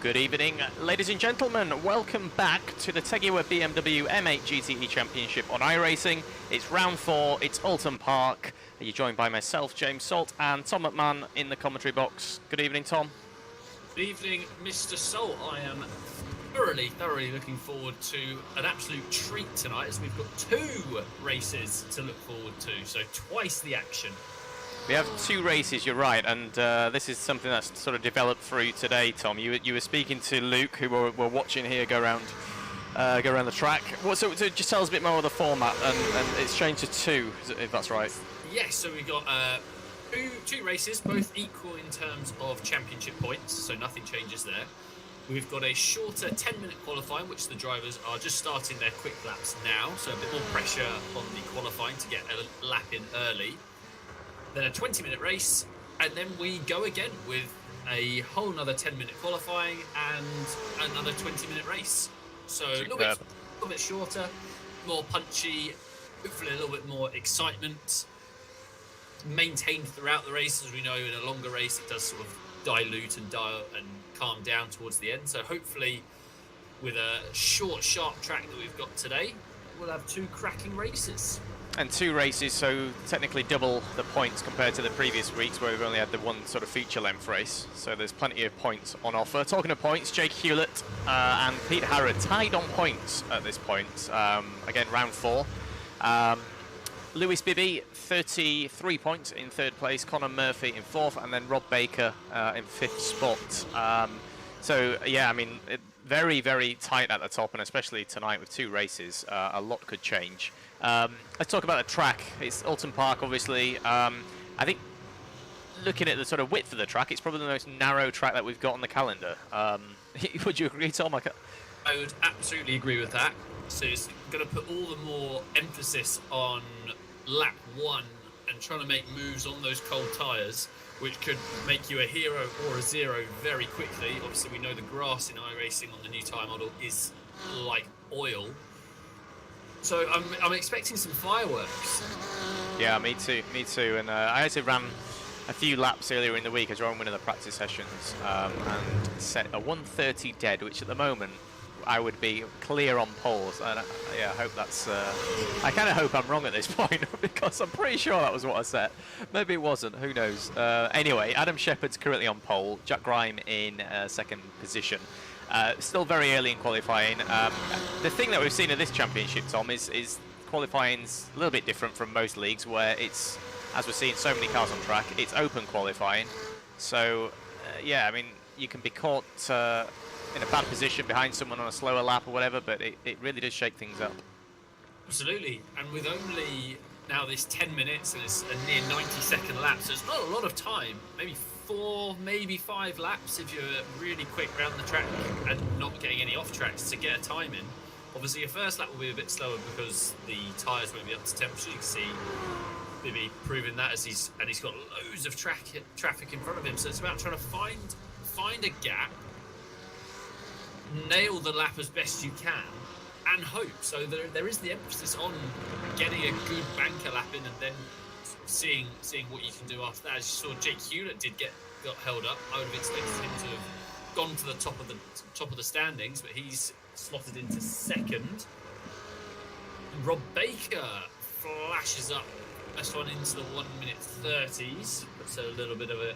Good evening, ladies and gentlemen. Welcome back to the Tegiwa BMW M8 GTE Championship on iRacing. It's round 4, it's Oulton Park. You're joined by myself, James Salt, and Tom McMahon in the commentary box. Good evening, Tom. Good evening, Mr. Salt. I am thoroughly looking forward to an absolute treat tonight, as we've got 2 races to look forward to, so twice the action. We have 2 races, you're right, and this is something that's sort of developed through today, Tom. You were speaking to Luke, who we're watching here go around the track. So just tell us a bit more of the format, and it's changed to 2, if that's right. Yes, so we've got two races, both equal in terms of championship points, so nothing changes there. We've got a shorter 10-minute qualifying, which the drivers are just starting their quick laps now, so a bit more pressure on the qualifying to get a lap in early. Then a 20-minute race, and then we go again with a whole another 10-minute qualifying and another 20-minute race. So a little bit shorter, more punchy, hopefully a little bit more excitement maintained throughout the race. As we know, in a longer race, it does sort of dilute and calm down towards the end. So hopefully, with a short, sharp track that we've got today, we'll have 2 cracking races. And 2 races, so technically double the points compared to the previous weeks where we've only had the 1 sort of feature-length race. So there's plenty of points on offer. Talking of points, Jake Hewlett and Pete Harrod tied on points at this point. Again, round 4. Lewis Bibby, 33 points in 3rd place. Connor Murphy in 4th, and then Rob Baker in 5th spot. So yeah, I mean, very, very tight at the top, and especially tonight with 2 races, a lot could change. Let's talk about the track. It's Oulton Park, obviously. I think looking at the sort of width of the track, it's probably the most narrow track that we've got on the calendar. Would you agree, Tom? I would absolutely agree with that. So it's going to put all the more emphasis on lap 1 and trying to make moves on those cold tyres, which could make you a hero or a zero very quickly. Obviously, we know the grass in iRacing on the new tyre model is like oil. So I'm expecting some fireworks. Yeah, me too. And I actually ran a few laps earlier in the week as well, one of the practice sessions, and set a 1:30 dead, which at the moment I would be clear on poles. And yeah, I hope that's. I kind of hope I'm wrong at this point because I'm pretty sure that was what I set. Maybe it wasn't. Who knows? Anyway, Adam Shepherd's currently on pole. Jack Grime in 2nd position. Still very early in qualifying. The thing that we've seen in this championship, Tom, is qualifying's a little bit different from most leagues, where it's, as we're seeing so many cars on track, it's open qualifying. So yeah, I mean, you can be caught in a bad position behind someone on a slower lap or whatever, but it really does shake things up. Absolutely, and with only now this 10 minutes and it's a near 90-second lap, so it's not a lot of time, maybe 4, maybe 5 laps if you're really quick around the track and not getting any off tracks to get a time in. Obviously your first lap will be a bit slower because the tyres won't be up to temperature. You can see Bibby proving that as he's got loads of traffic in front of him, so it's about trying to find a gap, nail the lap as best you can, and hope. So there is the emphasis on getting a good banker lap in and then seeing what you can do after that. As you saw, Jake Hewlett got held up. I would have expected him to have gone to the top of the standings, but he's slotted into 2nd. And Rob Baker flashes up, first one into the 1:30s. Puts a little bit of a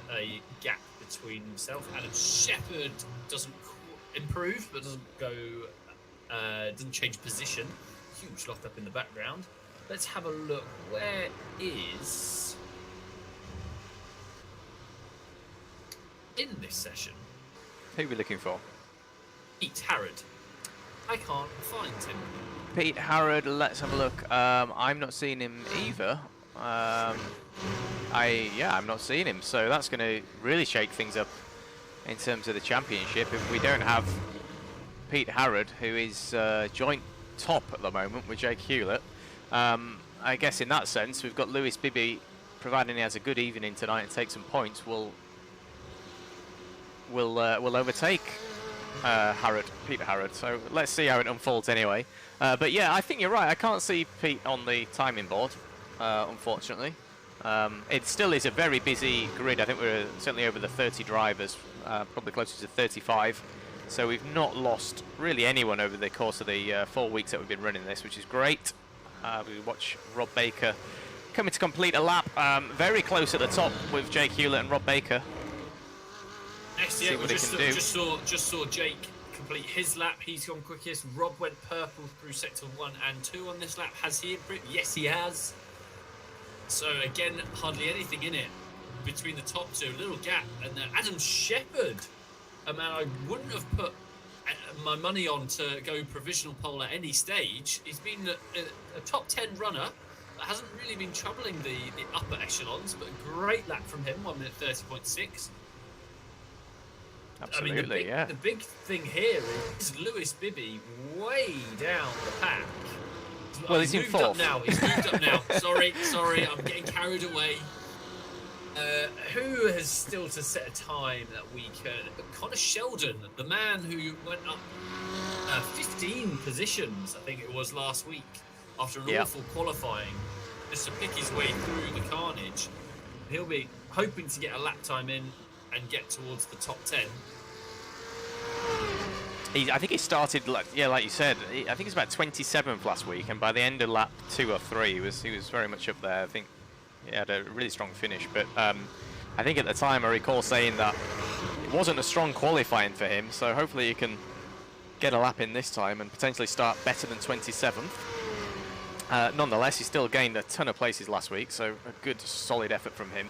gap between himself. Adam Shepherd doesn't improve, but doesn't change position. Huge lock up in the background. Let's have a look. Where is in this session? Who are we looking for? Pete Harrod. I can't find him. Pete Harrod, let's have a look. I'm not seeing him either. I'm not seeing him, so that's going to really shake things up in terms of the championship if we don't have Pete Harrod, who is joint top at the moment with Jake Hewlett. I guess in that sense, we've got Lewis Bibby, providing he has a good evening tonight and takes some points, will overtake Pete Harrod. So let's see how it unfolds anyway. But yeah, I think you're right. I can't see Pete on the timing board, unfortunately. It still is a very busy grid. I think we're certainly over the 30 drivers, probably closer to 35. So we've not lost really anyone over the course of the 4 weeks that we've been running this, which is great. We watch Rob Baker coming to complete a lap, very close at the top with Jake Hewlett and Rob Baker. Yeah, we just saw Jake complete his lap. He's gone quickest. Rob went purple through sector 1 and 2 on this lap. Has he improved? Yes, he has. So again, hardly anything in it between the top two. A little gap. And then Adam Shepherd, a man I wouldn't have put my money on to go provisional pole at any stage. He's been a top 10 runner. That hasn't really been troubling the upper echelons, but a great lap from him, 1 minute 30.6. Absolutely, I mean, the big thing here is Lewis Bibby way down the pack. Well, he's in fourth. He's moved up now. Sorry, I'm getting carried away. Who has still to set a time that we can? Connor Sheldon, the man who went up 15 positions, I think it was last week, after an awful qualifying, just to pick his way through the carnage. He'll be hoping to get a lap time in and get towards the top 10. I think he started, like you said, I think it's about 27th last week, and by the end of lap 2 or 3, he was very much up there. I think he had a really strong finish, but I think at the time I recall saying that it wasn't a strong qualifying for him, so hopefully he can get a lap in this time and potentially start better than 27th. Nonetheless, he still gained a ton of places last week, so a good, solid effort from him.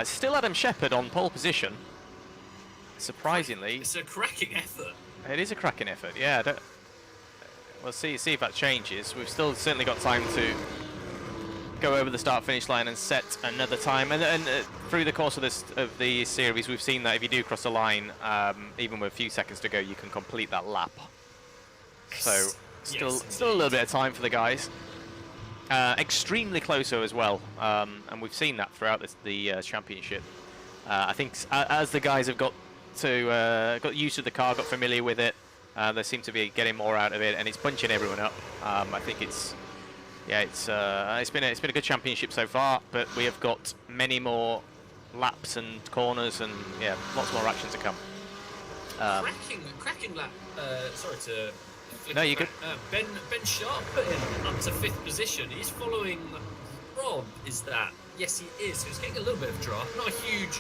Still Adam Shepherd on pole position. Surprisingly, it's a cracking effort. It is a cracking effort. Yeah. We'll see if that changes. We've still certainly got time to go over the start-finish line and set another time. And through the course of the series, we've seen that if you do cross the line, even with a few seconds to go, you can complete that lap. So still a little bit of time for the guys. Extremely close as well, and we've seen that throughout the championship. I think as the guys have got used to the car, got familiar with it, they seem to be getting more out of it, and it's bunching everyone up. I think it's been a good championship so far, but we have got many more laps and corners, and lots more action to come. Cracking lap. Sorry to. No, you could. Ben Sharp put him up to 5th position. He's following Rob. Is that? Yes, he is. So he's getting a little bit of draft. Not a huge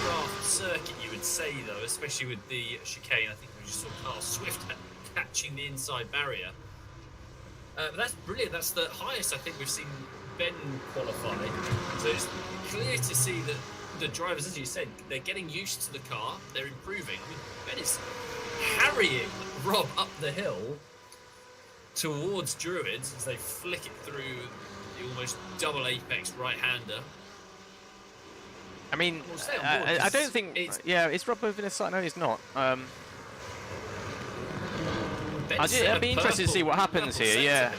draft circuit, you would say, though, especially with the chicane. I think we just saw Carl Swift catching the inside barrier. But that's brilliant. That's the highest I think we've seen Ben qualify. So it's clear to see that the drivers, as you said, they're getting used to the car. They're improving. I mean, Ben is harrying Rob up the hill towards Druids as they flick it through the almost double apex right-hander. I mean, I don't think... is Rob moving aside? No, he's not. I'd be interested to see what happens here,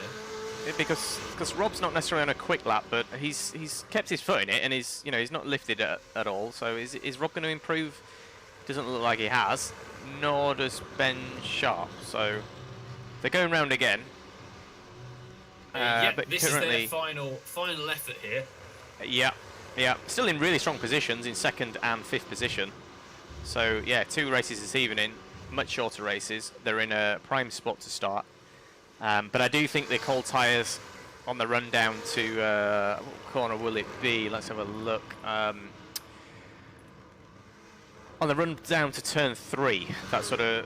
because Rob's not necessarily on a quick lap, but he's kept his foot in it, and he's not lifted at all. So is Rob going to improve? Doesn't look like he has. Nor does Ben Sharp. So they're going round again. But this currently, is their final effort here. Yeah. Still in really strong positions in 2nd and 5th position. So 2 races this evening, much shorter races. They're in a prime spot to start. But I do think the cold tyres on the run down to what corner will it be? Let's have a look. On the run down to turn 3, that sort of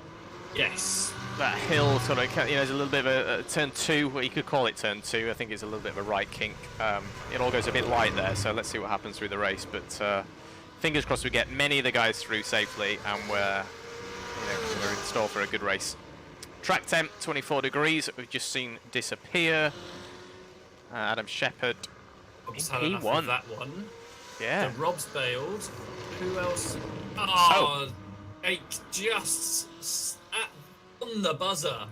that hill sort of there's a little bit of a turn 2. Well, you could call it turn 2. I think it's a little bit of a right kink. It all goes a bit light there, so let's see what happens through the race. But fingers crossed we get many of the guys through safely, and we're in store for a good race. Track temp 24 degrees. We've just seen disappear. Adam Shepherd. He won that one. Yeah. The Rob's bailed. Who else? Jake just on the buzzer.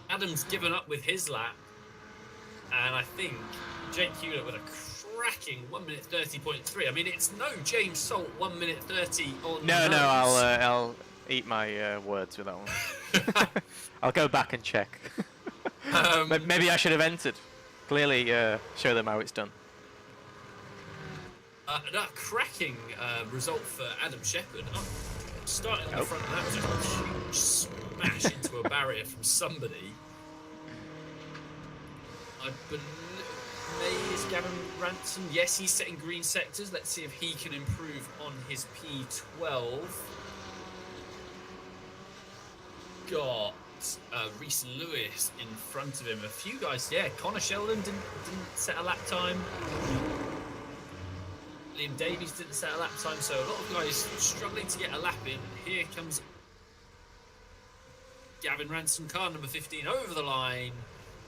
Adam's given up with his lap, and I think Jake Hewlett with a cracking 1 minute 30.3. I mean, it's no James Salt 1 minute 30 on. No, I'll eat my words with that one. I'll go back and check. Maybe I should have entered. Clearly, show them how it's done. That cracking result for Adam Shepherd. Starting in the front, that was a huge smash into a barrier from somebody. I believe is Gavin Ransom. Yes, he's setting green sectors. Let's see if he can improve on his P12. Got Reese Lewis in front of him. A few guys, yeah. Connor Sheldon didn't set a lap time. Liam Davies didn't set a lap time, so a lot of guys struggling to get a lap in. Here comes Gavin Ransom, car number 15, over the line.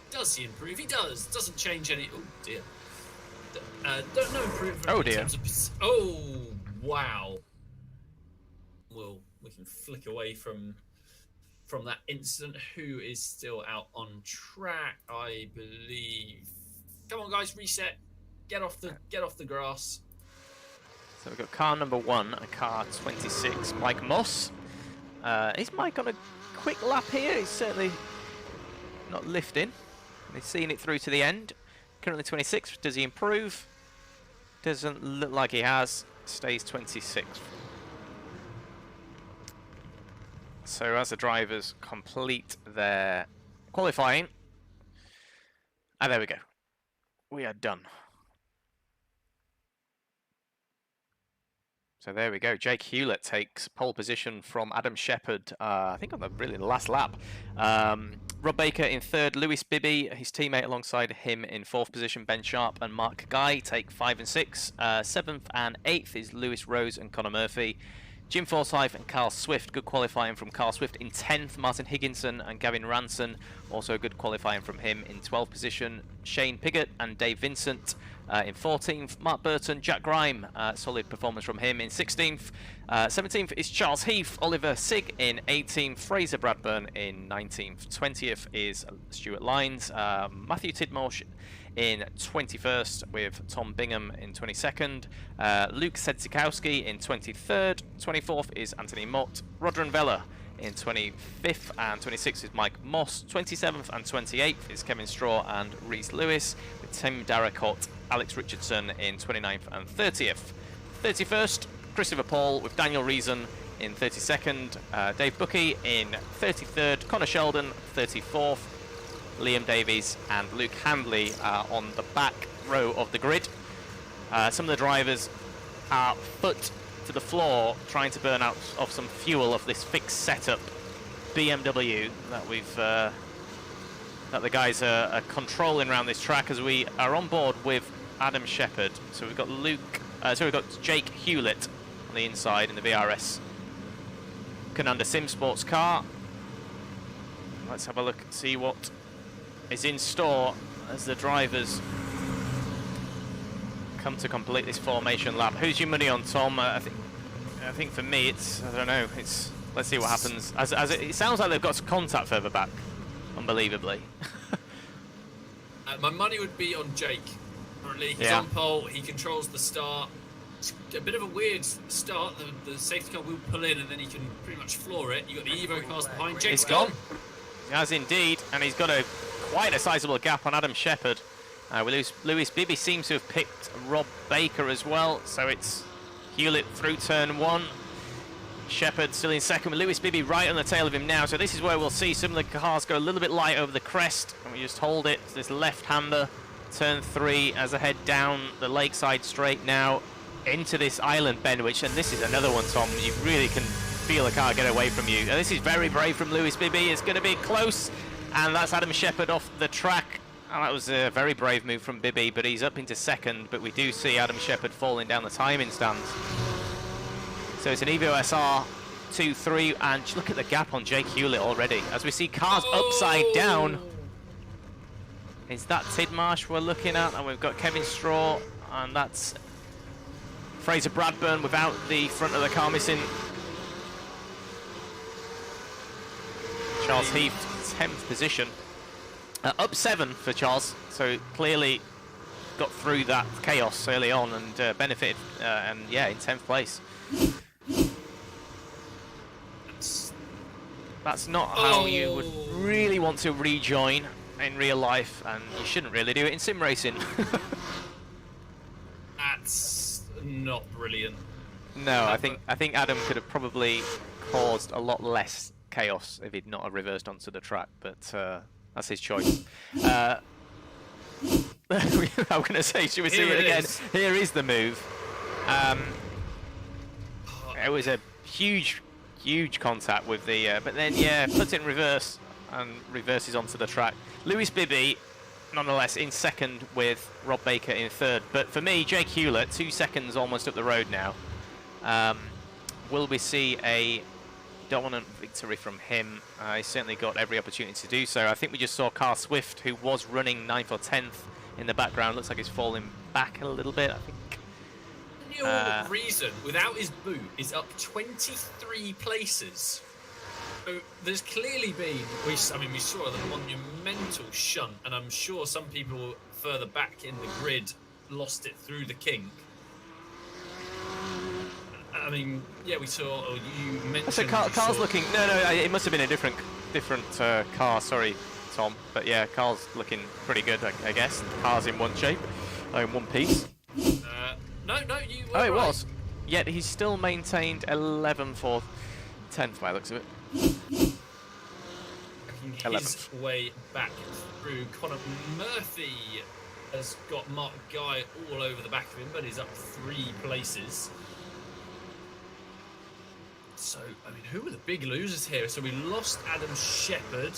Does he improve? He does. Doesn't change any. Oh dear. No improvement. Oh dear. Oh wow. Well, we can flick away from that incident. Who is still out on track? I believe. Come on, guys, reset. Get off the grass. So we've got car number 1 and car 26, Mike Moss. Is Mike on a quick lap here? He's certainly not lifting. He's seen it through to the end. Currently 26th. Does he improve? Doesn't look like he has. Stays 26th. So as the drivers complete their qualifying, and there we go. We are done. So there we go. Jake Hewlett takes pole position from Adam Shepherd, I think on the really last lap. Rob Baker in 3rd, Lewis Bibby, his teammate alongside him in 4th position, Ben Sharp and Mark Guy take 5 and 6. 7th and 8th is Lewis Rose and Connor Murphy. Jim Forsyth and Carl Swift, good qualifying from Carl Swift in 10th. Martin Higginson and Gavin Ranson, also good qualifying from him in 12th position. Shane Piggott and Dave Vincent in 14th. Mark Burton, Jack Grime, solid performance from him in 16th. 17th is Charles Heath, Oliver Sigg in 18th. Fraser Bradburn in 19th. 20th is Stuart Lines. Matthew Tidmarsh in 21st with Tom Bingham in 22nd. Luke Sedzikowski in 23rd. 24th is Anthony Mott. Rodron Vella in 25th, and 26th is Mike Moss. 27th and 28th is Kevin Straw and Reese Lewis, with Tim Darracott, Alex Richardson in 29th and 30th. 31st, Christopher Paul with Daniel Reason in 32nd. Dave Buckey in 33rd. Connor Sheldon 34th. Liam Davies and Luke Handley on the back row of the grid. Some of the drivers are foot to the floor trying to burn out of some fuel of this fixed setup BMW that we've that the guys are controlling around this track as we are on board with Adam Shepherd. So we've got we've got Jake Hewlett on the inside in the VRS Cananda Sim Sports car. Let's have a look and see what is in store as the drivers come to complete this formation lap. Who's your money on, Tom? I think for me it's, I don't know, it's, let's see what happens. As it sounds like they've got some contact further back, unbelievably. My money would be on Jake. Currently he's on pole, he controls the start. It's a bit of a weird start. The safety car will pull in and then he can pretty much floor it. You've got the Evo cars behind. Jake's gone. He has indeed, and he's got quite a sizable gap on Adam Shepherd. Lewis Bibby seems to have picked Rob Baker as well, so it's Hewlett through turn 1. Shepherd still in second with Lewis Bibby right on the tail of him now, so this is where we'll see some of the cars go a little bit light over the crest, and we just hold it. This left-hander, turn 3, as I head down the lakeside straight now into this island bend, and this is another one, Tom. You really can feel the car get away from you. And this is very brave from Lewis Bibby. It's going to be close, and that's Adam Shepherd off the track. And that was a very brave move from Bibby, but he's up into second. But we do see Adam Shepherd falling down the timing stands. So it's an Evo SR 2-3, and just look at the gap on Jake Hewlett already. As we see cars upside down. Is that Tidmarsh we're looking at? And we've got Kevin Straw, and that's Fraser Bradburn without the front of the car missing. Charles Heath, 10th position. Up 7 for Charles, so clearly got through that chaos early on and benefited, and yeah, in 10th place. That's not how you would really want to rejoin in real life, and you shouldn't really do it in sim racing. That's not brilliant. No, I think Adam could have probably caused a lot less chaos if he'd not have reversed onto the track, but that's his choice. I'm going to say, should we see it again? Here is the move. It was a huge contact with the, but then puts it in reverse and reverses onto the track. Lewis Bibby, nonetheless, in second with Rob Baker in third. But for me, Jake Hewlett, 2 seconds almost up the road now. Will we see a dominant victory from him? He's certainly got every opportunity to do so. I think we just saw Carl Swift, who was running 9th or 10th in the background. Looks like he's falling back a little bit, I think. Daniel Reason, without his boot, is up 23 places. So there's clearly been, we saw the monumental shunt, and I'm sure some people further back in the grid lost it through the kink. I mean, yeah, we saw. Oh, you mentioned. So Carl's looking. No, it must have been a different car. Sorry, Tom. But yeah, Carl's looking pretty good, I guess. Car's in one shape, in one piece. No, you were Oh, it right. was. Yet he's still maintained 11th or 10th by the looks of it. His way back through. Connor Murphy has got Mark Guy all over the back of him, but he's up 3 places. So, I mean, who were the big losers here? So we lost Adam Shepherd.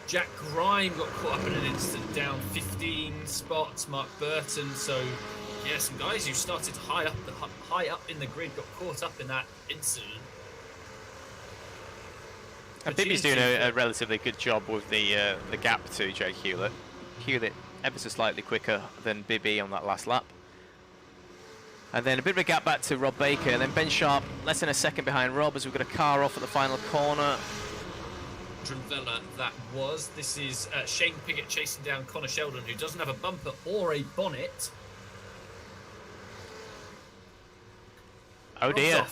Jack Grime got caught up in an instant, down 15 spots. Mark Burton. So, yeah, some guys who started high up in the grid got caught up in that incident. And Bibby's doing a relatively good job with the gap to Jake Hewlett. Hewlett ever so slightly quicker than Bibby on that last lap. And then a bit of a gap back to Rob Baker, and then Ben Sharp less than a second behind Rob as we've got a car off at the final corner. Villa, that was. This is Shane Piggott chasing down Connor Sheldon, who doesn't have a bumper or a bonnet. Oh dear,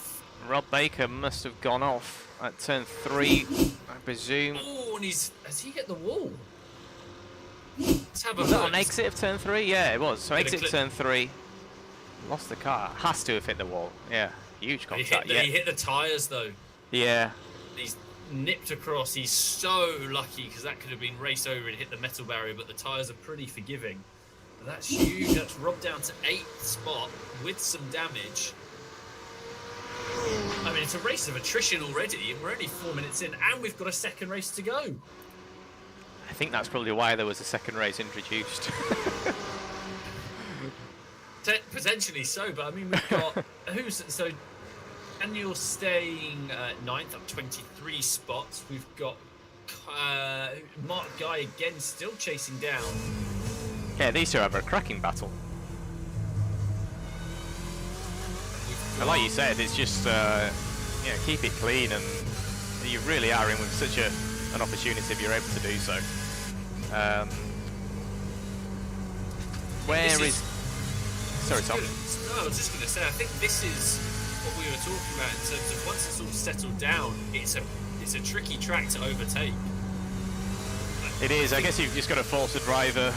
Rob Baker must have gone off at turn 3, I presume. Oh, and has he hit the wall? Let's have a was look. that on exit of turn 3? Yeah, it was. So exit turn 3. Lost the car. Has to have hit the wall. Yeah, huge contact. He hit the tyres though. Yeah. He's nipped across. He's so lucky because that could have been raced over and hit the metal barrier, but the tyres are pretty forgiving. But that's huge. That's Rob down to 8th spot with some damage. I mean, it's a race of attrition already, and we're only 4 minutes in, and we've got a second race to go. I think that's probably why there was a second race introduced. Potentially so, but I mean, we've got so Daniel staying 9th, up 23 spots. We've got Mark Guy again, still chasing down. Yeah, these two have a cracking battle. And like you said, it's just keep it clean, and you really are in with such an opportunity if you're able to do so. Sorry, Tom. No, I was just going to say, I think this is what we were talking about in terms of once it's all settled down, it's a tricky track to overtake. It is. I guess you've just got to force a driver,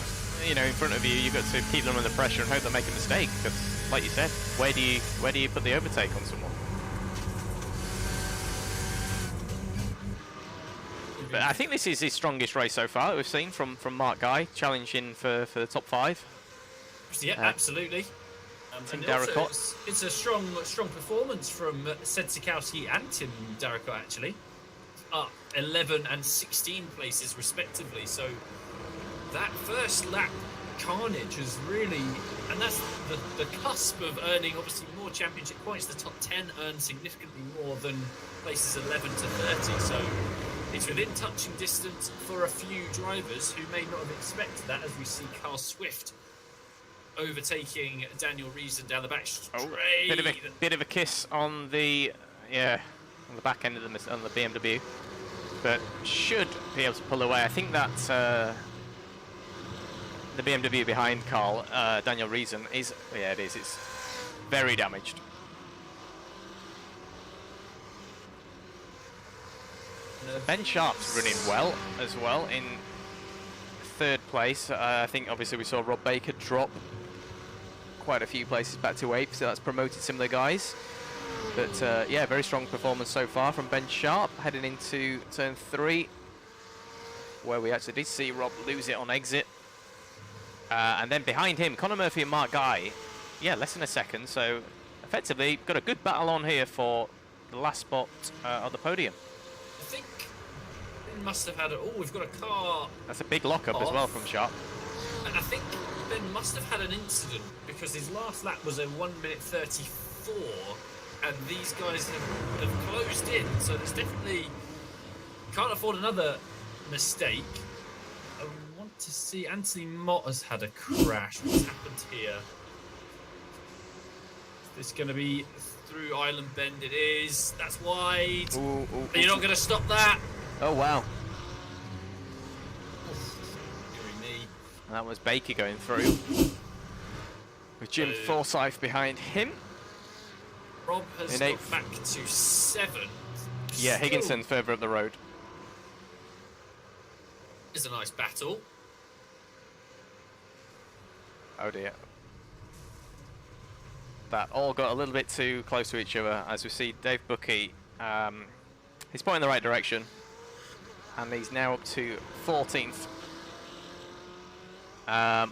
in front of you. You've got to keep them under pressure and hope they make a mistake. Because, like you said, where do you put the overtake on someone? But I think this is his strongest race so far that we've seen from Mark Guy, challenging for the top 5. Yeah, absolutely. And also, it's a strong performance from Sed Sikowski and Tim Darricotte, actually. Up 11 and 16 places, respectively. So that first lap carnage is really... And that's the cusp of earning, obviously, more championship points. The top 10 earn significantly more than places 11 to 30. So it's within touching distance for a few drivers who may not have expected that, as we see Carl Swift overtaking Daniel Reason down the back straight. Oh, bit of a kiss on the back end of on the BMW, but should be able to pull away. I think that the BMW behind Carl, Daniel Reason, is it is. It's very damaged. Ben Sharp's running well as well in 3rd place. I think obviously we saw Rob Baker drop quite a few places back to 8th, so that's promoted some of the guys. But yeah, very strong performance so far from Ben Sharp, heading into turn 3, where we actually did see Rob lose it on exit. And then behind him, Conor Murphy and Mark Guy, yeah, less than a second. So effectively, got a good battle on here for the last spot on the podium. I think Ben must have had oh, we've got a car. That's a big lockup as well from Sharp. And I think Ben must have had an incident because his last lap was a 1:34, and these guys have closed in. So there's definitely can't afford another mistake. I want to see Anthony Mott has had a crash. What's happened here? Is this going to be through Island Bend? It is. That's wide. Ooh, Are you not going to stop that? Oh, wow. Me. That was Baker going through. With Jim Forsyth behind him. Rob has got back to 7th. Yeah, Higginson further up the road. Is a nice battle. Oh dear. That all got a little bit too close to each other as we see Dave Buckey. He's pointing in the right direction. And he's now up to 14th.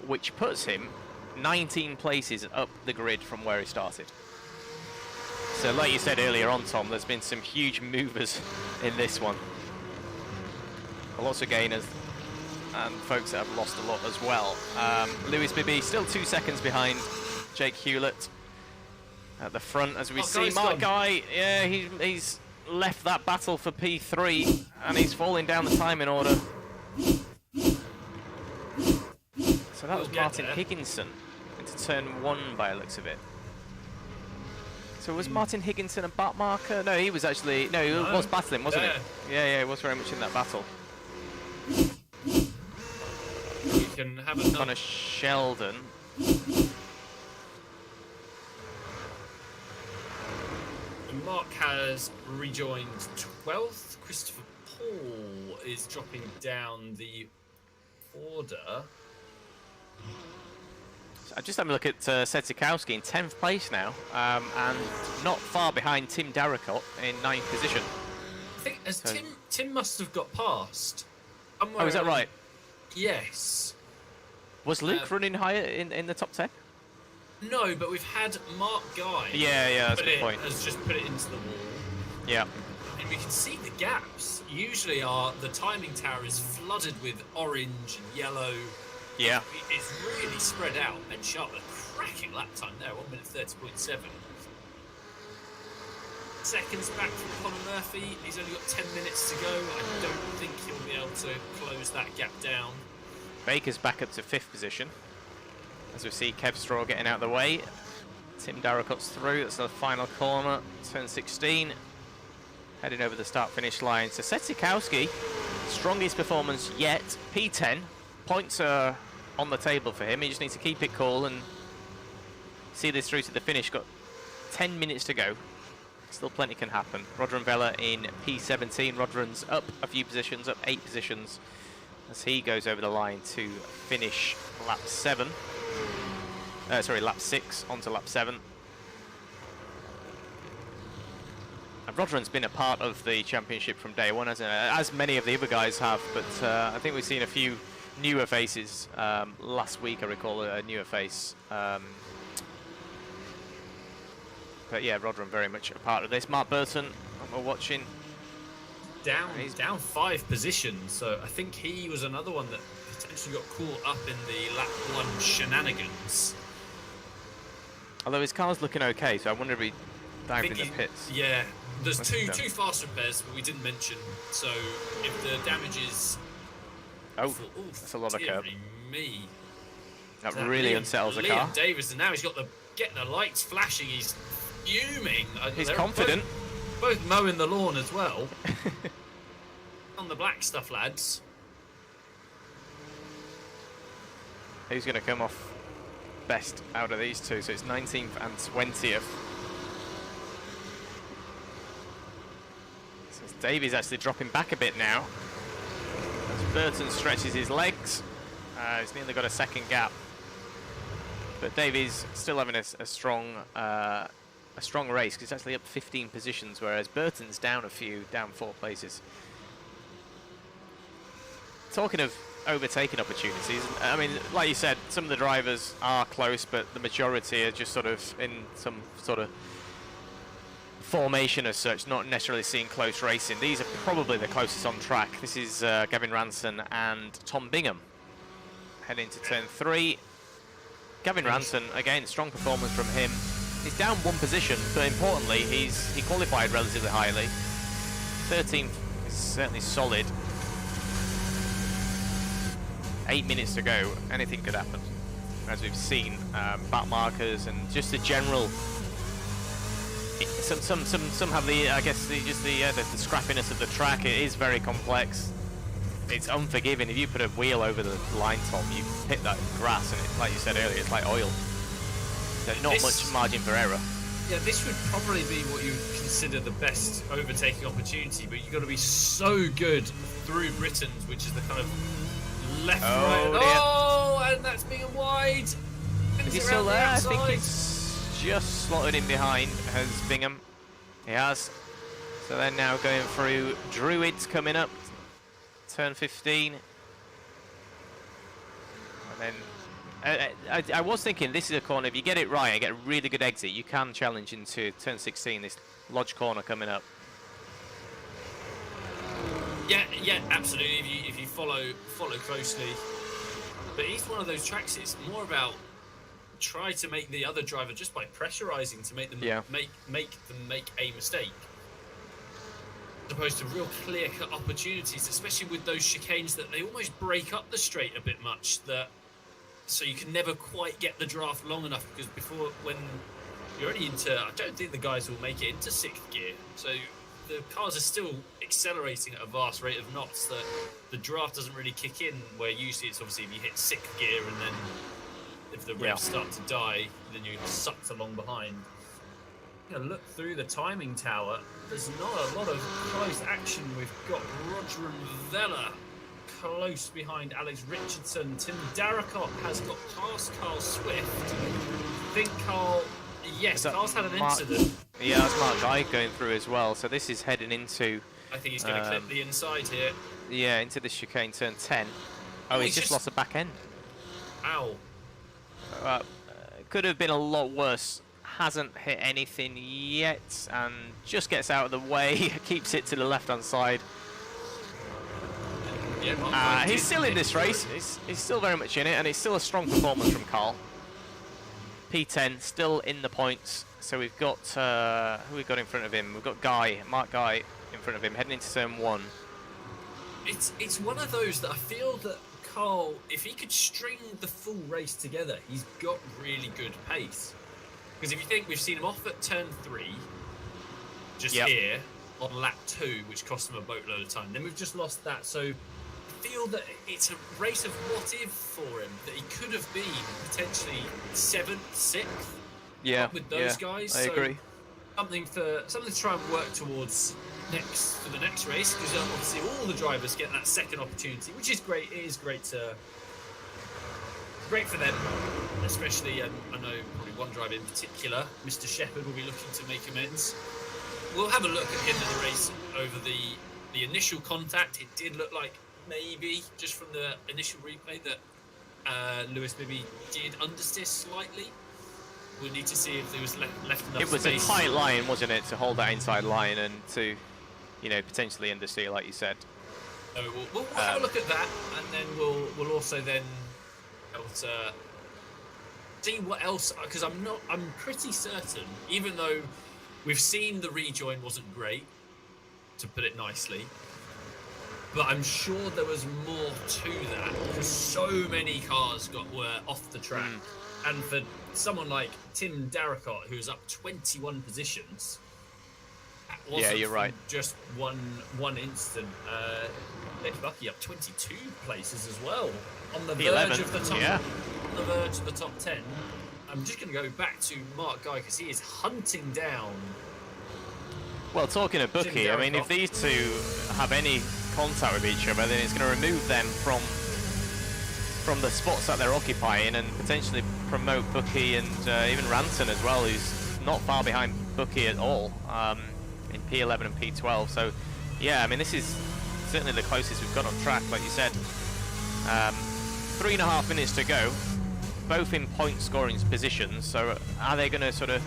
Which puts him 19 places up the grid from where he started. So like you said earlier on, Tom, there's been some huge movers in this one. Lots of gainers and folks that have lost a lot as well. Lewis Bibby still 2 seconds behind Jake Hewlett at the front as we see Mark Guy. Yeah, he's left that battle for P3 and he's falling down the timing order. So that was Martin Higginson into turn 1 by the looks of it. So was Martin Higginson a bat marker? No, he was actually, no, he was battling, wasn't it? Yeah, he was very much in that battle. We can have another. Connor Sheldon. Mark has rejoined 12th. Christopher Paul is dropping down the order. I'm just having a look at Setsikowski in 10th place now, and not far behind Tim Darracott in 9th position. I think Tim must have got past. Oh, is that right? Yes. Was Luke running higher in the top 10? No, but we've had Mark Guy. Yeah, that's a good point. Has just put it into the wall. Yeah. And we can see the gaps. Usually the timing tower is flooded with orange and yellow. Yeah. It's really spread out. And Sharp, a cracking lap time there, 1:30.7. Seconds back from Conor Murphy. He's only got 10 minutes to go. I don't think he'll be able to close that gap down. Baker's back up to 5th position. As we see Kev Straw getting out of the way. Tim Darracott's through. That's the final corner. Turn 16. Heading over the start-finish line. So Setsikowski, strongest performance yet. P10. Points are on the table for him. He just needs to keep it cool and see this through to the finish. Got 10 minutes to go. Still plenty can happen. Rodron Vela in P17. Rodron's up a few positions, up 8 positions, as he goes over the line to finish lap 7. Lap 6 onto lap 7. And Rodron's been a part of the championship from day one, hasn't it? As many of the other guys have, but I think we've seen a few newer faces. Last week, I recall a newer face. But yeah, Rodron very much a part of this. Mark Burton, we're watching. Down 5 positions, so I think he was another one that potentially got caught up in the lap 1 shenanigans. Although his car's looking okay, so I wonder if he dived in the pits. Yeah, there's two fast repairs, but we didn't mention. So if the damage is... that's a lot of curb. Me. That really unsettles the car. Davis, and now he's got getting the lights flashing. He's fuming. He's confident. Both mowing the lawn as well. On the black stuff, lads. Who's going to come off best out of these two? So it's 19th and 20th. So Davies actually dropping back a bit now. As Burton stretches his legs. He's nearly got a second gap. But Davies still having a strong a strong race because it's actually up 15 positions, whereas Burton's down a few, down 4 places. Talking of overtaking opportunities, I mean, like you said, some of the drivers are close, but the majority are just sort of in some sort of formation as such, not necessarily seeing close racing. These are probably the closest on track. This is Gavin Ranson and Tom Bingham heading to turn 3. Gavin Ranson, again, strong performance from him. He's down 1 position, but importantly, he qualified relatively highly. 13th is certainly solid. 8 minutes to go, anything could happen, as we've seen. Back markers and just the general. Some have the, I guess, the scrappiness of the track. It is very complex. It's unforgiving. If you put a wheel over the line top, you hit that grass, and it, like you said earlier, it's like oil. There's not much margin for error. Yeah, this would probably be what you would consider the best overtaking opportunity, but you've got to be so good through Britain's, which is the kind of left, right. Dear. Oh, and that's being wide. Is he still there? I think he's just slotted in behind, has Bingham. He has. So they're now going through. Druids coming up, turn 15. And then I was thinking this is a corner. If you get it right and get a really good exit, you can challenge into turn 16. This Lodge corner coming up. Yeah, absolutely. If you follow closely, but it's one of those tracks. It's more about try to make the other driver just by pressurizing to make them make a mistake, as opposed to real clear-cut opportunities, especially with those chicanes that they almost break up the straight a bit much. So you can never quite get the draft long enough, because before, when you're only into, I don't think the guys will make it into 6th gear. So the cars are still accelerating at a vast rate of knots that the draft doesn't really kick in, where usually it's obviously if you hit 6th gear and then if the revs start to die, then you're sucked along behind. You know, look through the timing tower, there's not a lot of close action. We've got Roger and Vella close behind Alex Richardson. Tim Darracott has got past Carl Swift. I think Carl's had an incident. Yeah, that's Mark Guy going through as well. So this is heading into... I think he's going to clip the inside here. Yeah, into the chicane, turn 10. Oh, he's just lost a back end. Ow. Could have been a lot worse. Hasn't hit anything yet, and just gets out of the way. Keeps it to the left-hand side. Yeah, he's still in this race. He's still very much in it, and it's still a strong performance from Carl. P10 still in the points. So we've got who we got in front of him? We've got Mark Guy in front of him, heading into turn 1. It's one of those that I feel that Carl, if he could string the full race together, he's got really good pace. Because if you think, we've seen him off at turn 3, just here on lap 2, which cost him a boatload of time. Then we've just lost that. So I feel that it's a race of what if for him, that he could have been potentially 7th, 6th with those guys. I agree. Something to try and work towards for the next race, because obviously all the drivers get that second opportunity, which is great. It is great for them, especially I know probably one driver in particular, Mr. Shepherd, will be looking to make amends. We'll have a look at the end of the race over the initial contact. It did look like maybe just from the initial replay that Lewis maybe did understeer slightly. We'll need to see if there was left enough space. It was space. a tight line, wasn't it, to hold that inside line and to, potentially understeer, like you said. So we'll have a look at that, and then we'll also then see what else, because I'm pretty certain, even though we've seen the rejoin wasn't great, to put it nicely, but I'm sure there was more to that, because so many cars were off the track. And for someone like Tim Darracott, who's up 21 positions, that wasn't you're right. Just one instant. Nick Bucky up 22 places as well, on the verge of the top. Yeah. On the verge of the top 10. I'm just going to go back to Mark Guy, because he is hunting down. Well, talking of Bucky, I mean, if these two have any contact with each other, then it's going to remove them from the spots that they're occupying, and potentially promote Bucky and even Ranson as well, who's not far behind Bucky at all in P11 and P12. So, yeah, I mean, this is certainly the closest we've got on track, like you said. 3.5 minutes to go, both in point scoring positions. So, are they going to sort of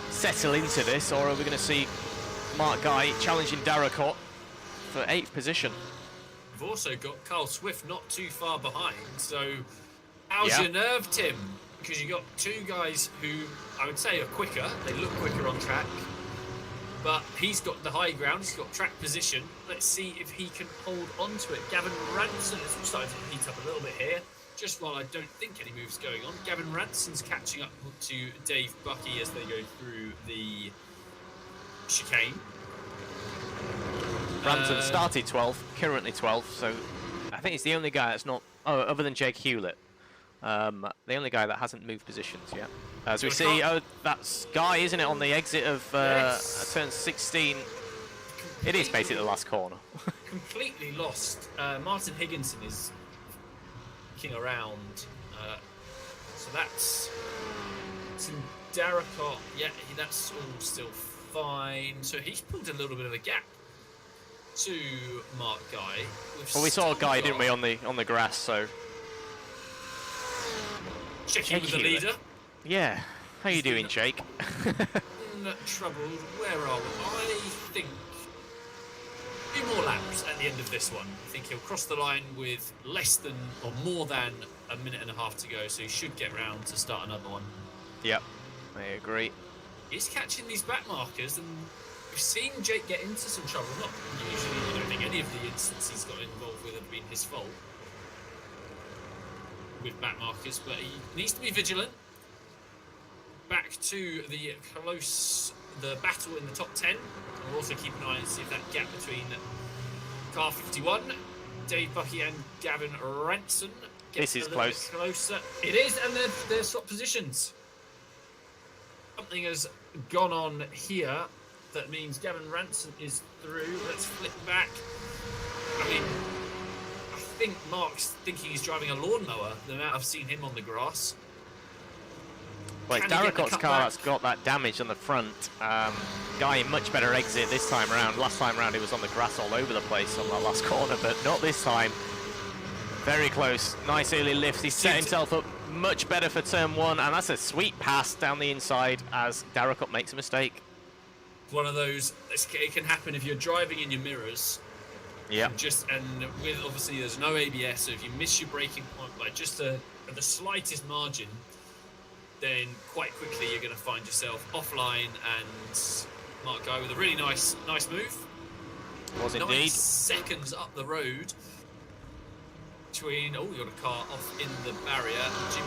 settle into this, or are we going to see Mark Guy challenging Darracott for 8th position? We've also got Carl Swift not too far behind, so how's your nerve, Tim? Because you've got two guys who I would say are quicker, they look quicker on track, but he's got the high ground, he's got track position. Let's see if he can hold on to it. Gavin Ranson is starting to heat up a little bit here, just while I don't think any moves going on. Gavin Ranson's catching up to Dave Bucky as they go through the chicane. Ranson started 12th, currently 12th, so I think he's the only guy that's not, other than Jake Hewlett, the only guy that hasn't moved positions yet. As we see, that's Guy, isn't it, on the exit of turn 16? It is basically the last corner. Completely lost. Martin Higginson is looking around, so that's Tim Darracott. Yeah, that's all still fine. So he's pulled a little bit of a gap to Mark Guy. Well, we saw Guy, didn't we, on the grass? So checking with the leader. Yeah, how you doing, Jake? Troubled. Where are we? I think 2 more laps at the end of this one. I think he'll cross the line with less than or more than a minute and a half to go, so he should get round to start another one. Yep, I agree. He's catching these back markers, and we've seen Jake get into some trouble. Not usually, I don't think any of the instances he's got involved with have been his fault with back markers, but he needs to be vigilant. Back to the battle in the top 10. And we'll also keep an eye and see if that gap between car 51, Dave Bucky and Gavin Ranson gets this is a little close. bit closer. It is, and they're swap positions. Something has gone on here that means Gavin Ranson is through. Let's flip back. I mean, I think Mark's thinking he's driving a lawnmower, the amount I've seen him on the grass. Well, it's Darracott's car that's got that damage on the front. Guy, much better exit this time around. Last time around, he was on the grass all over the place on that last corner, but not this time. Very close. Nice early lift. He's set himself up much better for turn 1, and that's a sweet pass down the inside as Darracott makes a mistake. One of those, it can happen if you're driving in your mirrors. Yeah. And with obviously there's no ABS, so if you miss your braking point by just the slightest margin, then quite quickly you're going to find yourself offline. And Mark Guy with a really nice move. Was 9 indeed. seconds up the road between. Oh, you got a car off in the barrier. Jim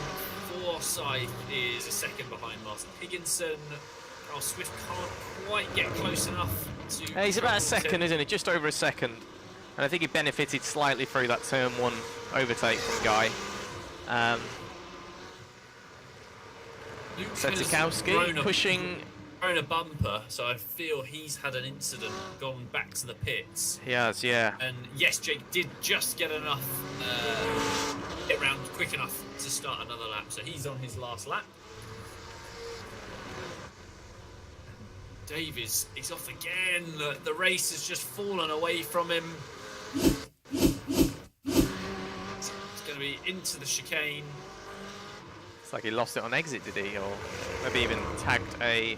Forsyth is a second behind Martin Higginson. Carl Swift can't quite get close enough to. He's about a second, isn't he? Just over a second. And I think he benefited slightly through that turn 1 overtake from Guy. Setikowski pushing. Thrown a bumper, so I feel he's had an incident, gone back to the pits. He has, yeah. And yes, Jake did just get enough, get round quick enough to start another lap, so he's on his last lap. Dave is off again. The race has just fallen away from him. It's going to be into the chicane. It's like he lost it on exit, did he? Or maybe even tagged a...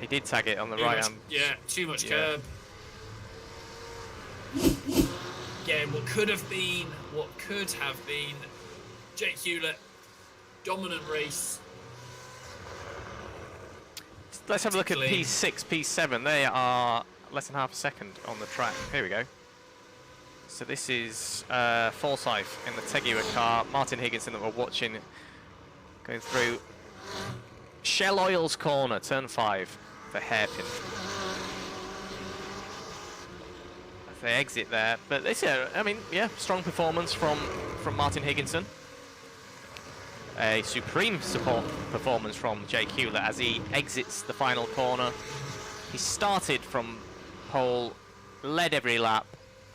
He did tag it on the right hand. Yeah, too much curb. Again, what could have been Jake Hewlett, dominant race. Let's have a look at P6, P7. They are less than half a second on the track. Here we go. So this is Forsyth in the Tegiwa car. Martin Higginson that we're watching going through Shell Oil's corner, turn 5, the hairpin. As they exit there, but this, I mean, yeah, strong performance from Martin Higginson. A supreme support performance from Jake Hewlett as he exits the final corner. He started from pole, led every lap,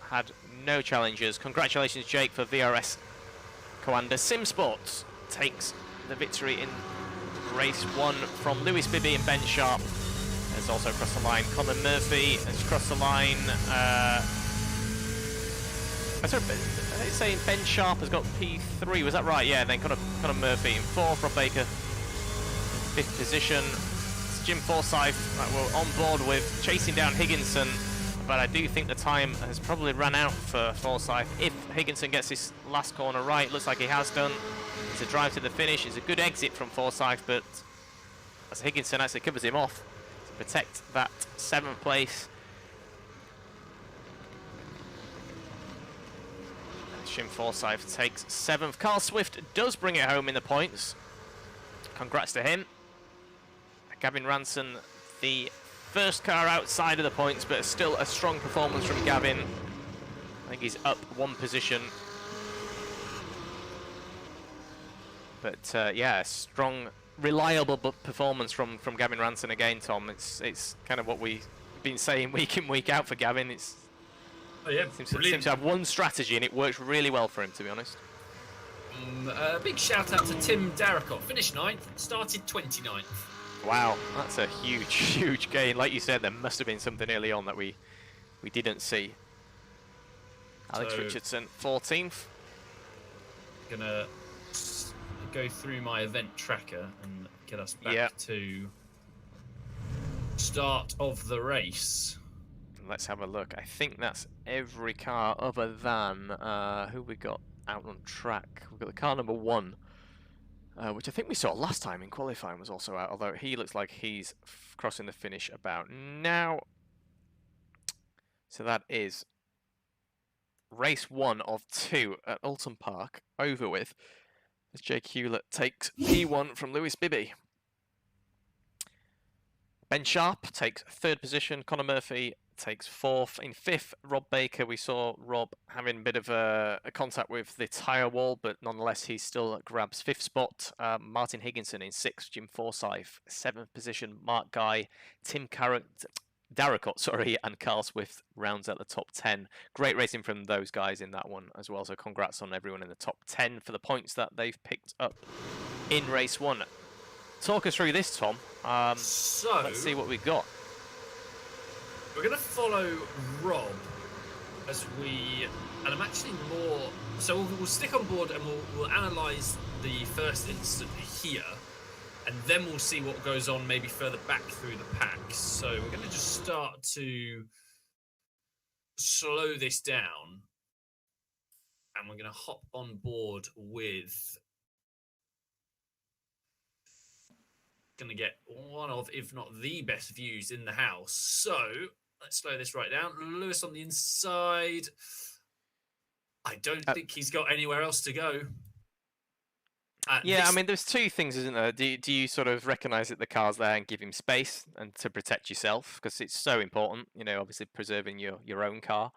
had no challenges. Congratulations, Jake, for VRS Coanda. Sim Sports takes the victory in race 1 from Lewis Bibby and Ben Sharp. Has also crossed the line. Conor Murphy has crossed the line. Sorry, I say Ben Sharp has got P3. Was that right? Yeah. Then Conor Murphy in 4th. Rob Baker in 5th position. It's Jim Forsyth that we're on board with, chasing down Higginson. But I do think the time has probably run out for Forsyth. If Higginson gets this last corner right, looks like he has done. It's a drive to the finish. It's a good exit from Forsyth, but as Higginson actually covers him off to protect that 7th place. Jim Forsyth takes 7th. Carl Swift does bring it home in the points. Congrats to him. Gavin Ranson, the first car outside of the points, but still a strong performance from Gavin. I think he's up 1 position. But yeah, strong, reliable performance from Gavin Ranson again, Tom. It's kind of what we've been saying week in, week out for Gavin. It's seems to have one strategy, and it works really well for him, to be honest. A big shout out to Tim Darracott. Finished 9th, started 29th. Wow, that's a huge, huge gain. Like you said, there must have been something early on that we didn't see. Alex Richardson, 14th. Gonna go through my event tracker and get us back to start of the race. Let's have a look. I think that's every car other than who we got out on track. We've got the car number 1. Which I think we saw last time in qualifying was also out, although he looks like he's crossing the finish about now. So that is race 1 of 2 at Oulton Park over with, as Jake Hewlett takes P1 from Lewis Bibby. Ben Sharp takes 3rd position. Conor Murphy takes 4th. In 5th, Rob Baker. We saw Rob having a bit of a contact with the tyre wall, but nonetheless he still grabs 5th spot. Martin Higginson in 6th. Jim Forsyth, 7th position. Mark Guy, Tim Darracott, sorry, and Carl Swift rounds out the top 10. Great racing from those guys in that one as well, so congrats on everyone in the top 10 for the points that they've picked up in race 1. Talk us through this, Tom. So let's see what we've got. We're going to follow Rob as and I'm actually more, so we'll stick on board and we'll analyse the first incident here, and then we'll see what goes on maybe further back through the pack. So we're going to just start to slow this down, and we're going to hop on board with, going to get one of, if not the best views in the house. So let's slow this right down. Lewis on the inside. I don't think he's got anywhere else to go. Yeah, I mean, there's 2 things, isn't there? Do you sort of recognise that the car's there and give him space and to protect yourself? Because it's so important, you know, obviously preserving your own car.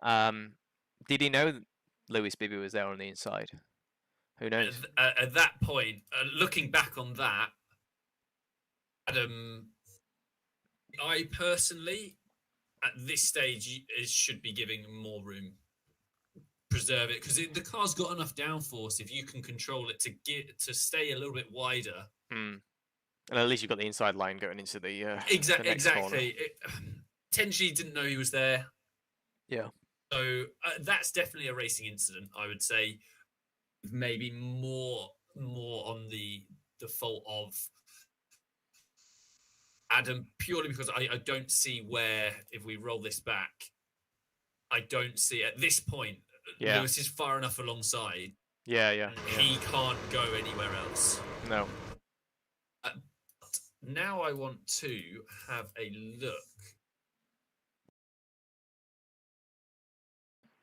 Did he know that Lewis Bibby was there on the inside? Who knows? At that point, looking back on that, Adam, I personally, at this stage, should be giving more room. Preserve it, because the car's got enough downforce if you can control it to stay a little bit wider. And at least you've got the inside line going into the exactly. Tenji didn't know he was there. Yeah. So that's definitely a racing incident, I would say. Maybe more on the fault of Adam, purely because I don't see where, if we roll this back, I don't see at this point. Yeah. Lewis is far enough alongside. Yeah. He can't go anywhere else. No. Now I want to have a look.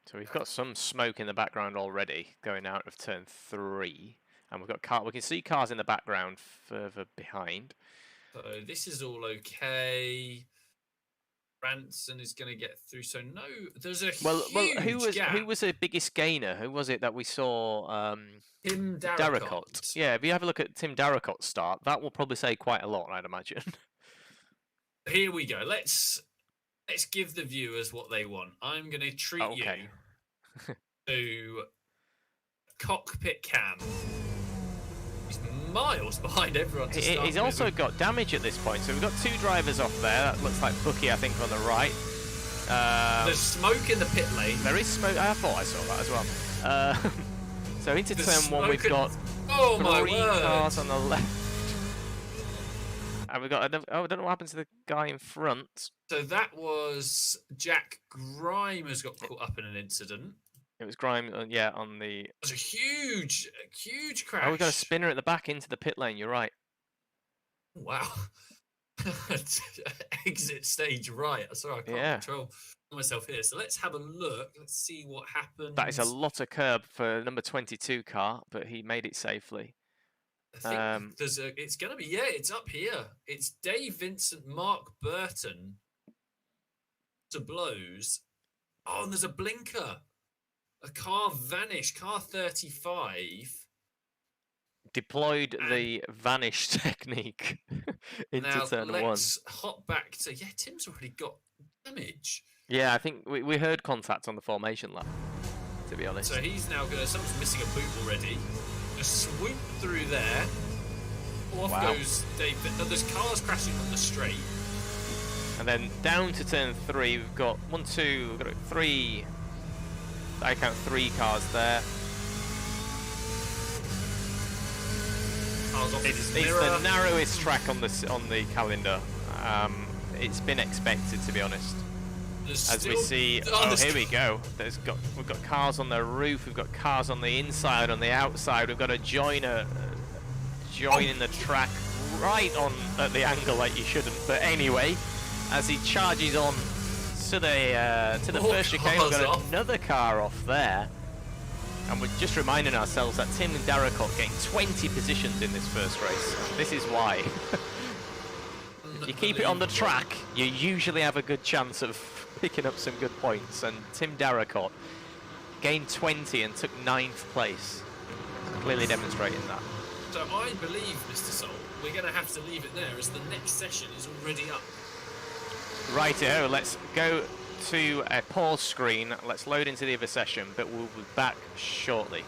So we've got some smoke in the background already going out of turn 3, and we've got we can see cars in the background further behind. So this is all okay. Ranson is going to get through. So no, there's a huge gap. Who was the biggest gainer? Who was it that we saw? Tim Darracott. Yeah, if you have a look at Tim Darracott's start, that will probably say quite a lot, I'd imagine. Here we go. Let's give the viewers what they want. I'm going to treat you to cockpit cam. He's miles behind everyone to start He's with. also got damage at this point, so we've got 2 drivers off there. That looks like Bucky, I think, on the right. There's smoke in the pit lane. There is smoke. I thought I saw that as well. So into There's turn 1, we've got oh my 3 word. cars on the left. And we've got another. Oh, I don't know what happened to the guy in front. So that was Jack Grimes got caught up in an incident. It was Grimes, yeah, on the. It was a huge crash. Oh, we've got a spinner at the back into the pit lane. You're right. Wow. Exit stage right. Sorry, I can't control myself here. So let's have a look. Let's see what happened. That is a lot of curb for number 22 car, but he made it safely. I think it's going to be, it's up here. It's Dave Vincent, Mark Burton to blows. Oh, and there's a blinker. A car vanished. Car 35. Deployed the vanish technique into turn 1. Let's hop back to, Tim's already got damage. Yeah, I think we heard contact on the formation lap, to be honest. So he's now going to, someone's missing a boot already. Just swoop through there. Off goes Dave. There's cars crashing on the straight. And then down to turn 3, we've got 1, 2, we've got 3. I count 3 cars there. It's the narrowest track on the calendar. It's been expected, to be honest. As we see, here we go. We've got cars on the roof. We've got cars on the inside, on the outside. We've got a joiner joining the track right on at the angle like you shouldn't. But anyway, as he charges on to the first chicane, we've got another car off there. And we're just reminding ourselves that Tim and Darracott getting 20 positions in this first race. This is why. If you keep it on the track, you usually have a good chance of picking up some good points. And Tim Darracott gained 20 and took 9th place. Clearly demonstrating that. So I believe, Mr. Soul, we're going to have to leave it there as the next session is already up. Righto, let's go to a pause screen. Let's load into the other session, but we'll be back shortly.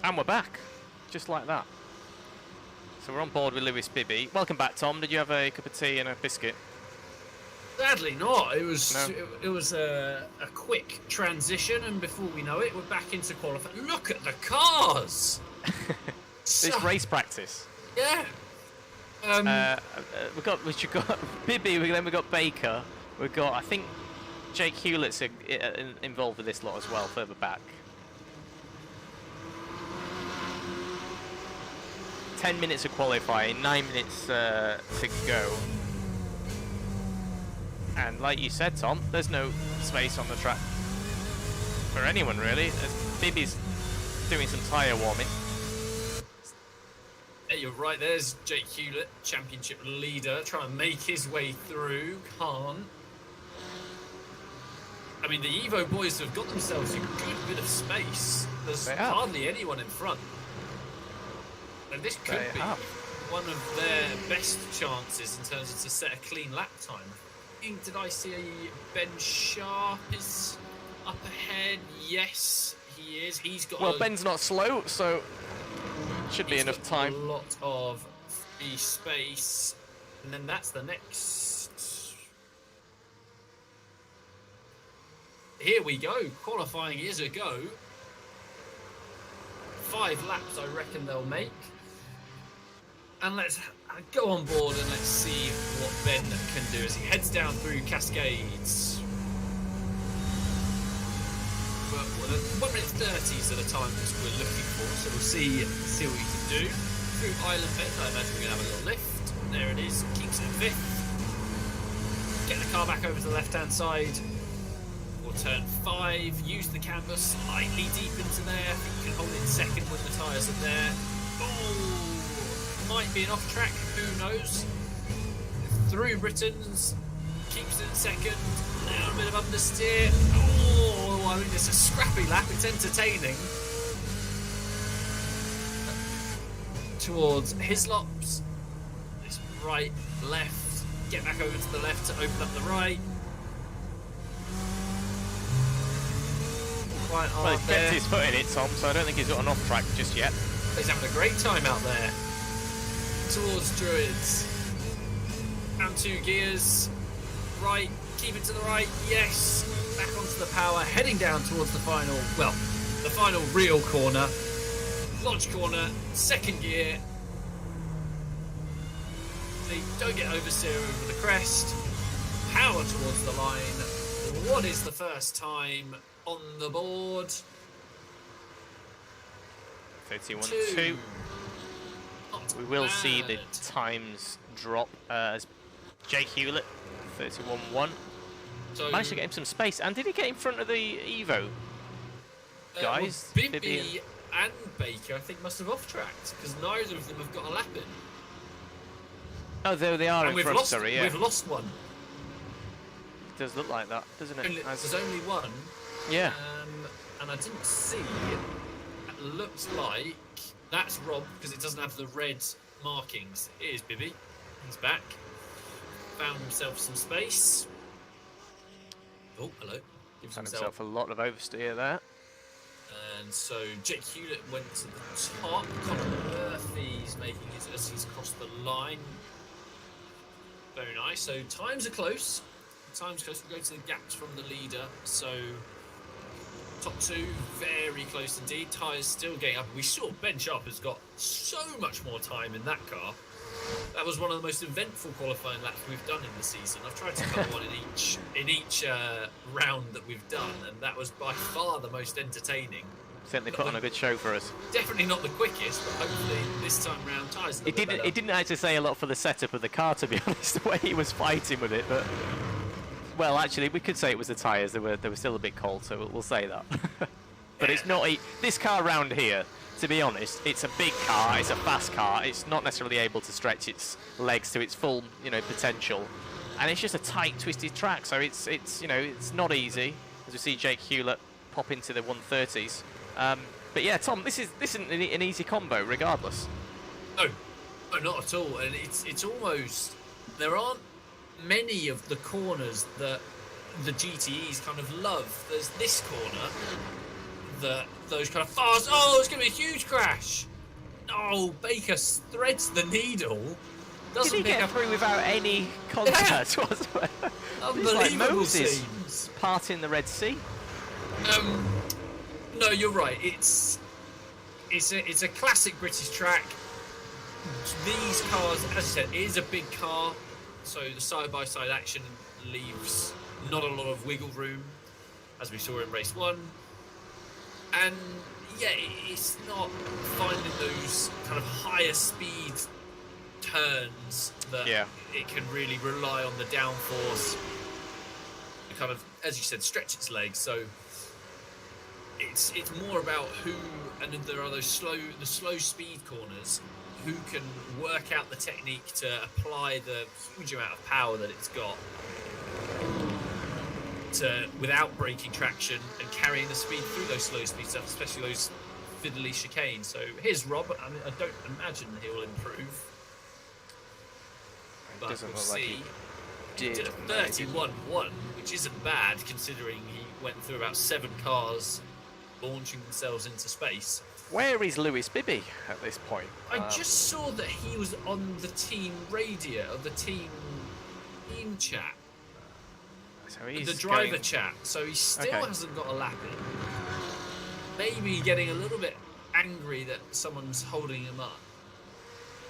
And we're back, just like that. So we're on board with Lewis Bibby. Welcome back, Tom. Did you have a cup of tea and a biscuit? Sadly not. It was No. it was a quick transition, and before we know it, we're back into qualifying. Look at the cars! It's race practice. Yeah. We've got Bibby, then we've got Baker. We've got, I think, Jake Hewlett's involved with this lot as well, further back. 10 minutes of qualifying, 9 minutes to go. And like you said, Tom, there's no space on the track for anyone really. Bibby's doing some tyre warming. Yeah, you're right. There's Jake Hewlett, championship leader, trying to make his way through. Can't. I mean, the Evo boys have got themselves a good bit of space. There's hardly anyone in front. And this could be one of their best chances in terms of to set a clean lap time. Did I see Ben Sharp is up ahead? Yes, he is. He's got. Well, Ben's not slow, so should be enough time. A lot of free space, and then that's the next. Here we go. Qualifying is a go. 5 laps, I reckon they'll make. And let's go on board and let's see what Ben can do as he heads down through Cascades. But 1 minute 30s are the times we're looking for, so we'll see what we can do. Through Island Bend, I imagine we're going to have a little lift. There it is, Kingston 5th. Get the car back over to the left-hand side. For turn 5, use the camber slightly deep into there. I think you can hold it second when the tyres are there. Oh! Might be an off track, who knows? Through Britain's, keeps it second, now a bit of understeer. Oh, I mean, it's a scrappy lap, it's entertaining. Towards Hislops, it's right, left, get back over to the left to open up the right. Quite hard. Well, he's kept his foot in it, Tom, so I don't think he's got an off track just yet. He's having a great time out there. Towards Druids. Down 2 gears. Right. Keep it to the right. Yes. Back onto the power. Heading down towards the final. Well, the final real corner. Lodge corner. 2nd gear. They don't get oversteer over the crest. Power towards the line. What is the first time on the board? 31.2. We will see the times drop as Jake Hewlett, 31.1. So, managed to get him some space. And did he get in front of the Evo guys? Well, Bibby and Baker, I think, must have off-tracked because neither of them have got a lap in. Oh, there they are and in front. Lost, Sorry, yeah. We've lost one. It does look like that, doesn't it? There's only one. Yeah. And I didn't see. It looks like that's Rob because it doesn't have the red markings. It is Bibby. He's back. Found himself some space. Oh, hello. Found himself a lot of oversteer there. And so Jake Hewlett went to the top. Connor Murphy's making it as he's crossed the line. Very nice. So times are close. Times close. We'll go to the gaps from the leader. So top 2 very close indeed. Tyres still getting up. We saw Ben Sharp has got so much more time in that car. That was one of the most eventful qualifying laps we've done in the season. I've tried to cover one in each round that we've done, and that was by far the most entertaining. Certainly put on a good show for us. Definitely not the quickest, but hopefully this time round tyres. It didn't actually say a lot for the setup of the car, to be honest, the way he was fighting with it. But well, actually, we could say it was the tyres. They were still a bit cold, so we'll say that. But it's not this car round here. To be honest, it's a big car, it's a fast car, it's not necessarily able to stretch its legs to its full, potential. And it's just a tight, twisted track, so it's not easy, as we see Jake Hewlett pop into the 130s. But yeah, Tom, this isn't an easy combo, regardless. No, not at all. And it's almost, there aren't many of the corners that the GTEs kind of love. There's this corner, those kind of fast. Oh, it's going to be a huge crash. Oh, Baker threads the needle. Did he get through without any contact whatsoever? It's like Moses scenes. parting the Red Sea. No, you're right. It's a classic British track. These cars, as I said, it is a big car, so the side-by-side action leaves not a lot of wiggle room, as we saw in race 1. And yeah, it's not finding those kind of higher speed turns that it can really rely on the downforce to kind of, as you said, stretch its legs. So it's more about who, and then there are those slow speed corners, who can work out the technique to apply the huge amount of power that it's got without breaking traction and carrying the speed through those slow speed stuff, especially those fiddly chicanes. So here's Rob. I mean, I don't imagine he will improve. But doesn't we'll look like see. he did a 31-1, which isn't bad considering he went through about 7 cars launching themselves into space. Where is Lewis Bibby at this point? I just saw that he was on the team radio, of the team chat. So he's the driver chat, so he still hasn't got a lap in. Maybe getting a little bit angry that someone's holding him up.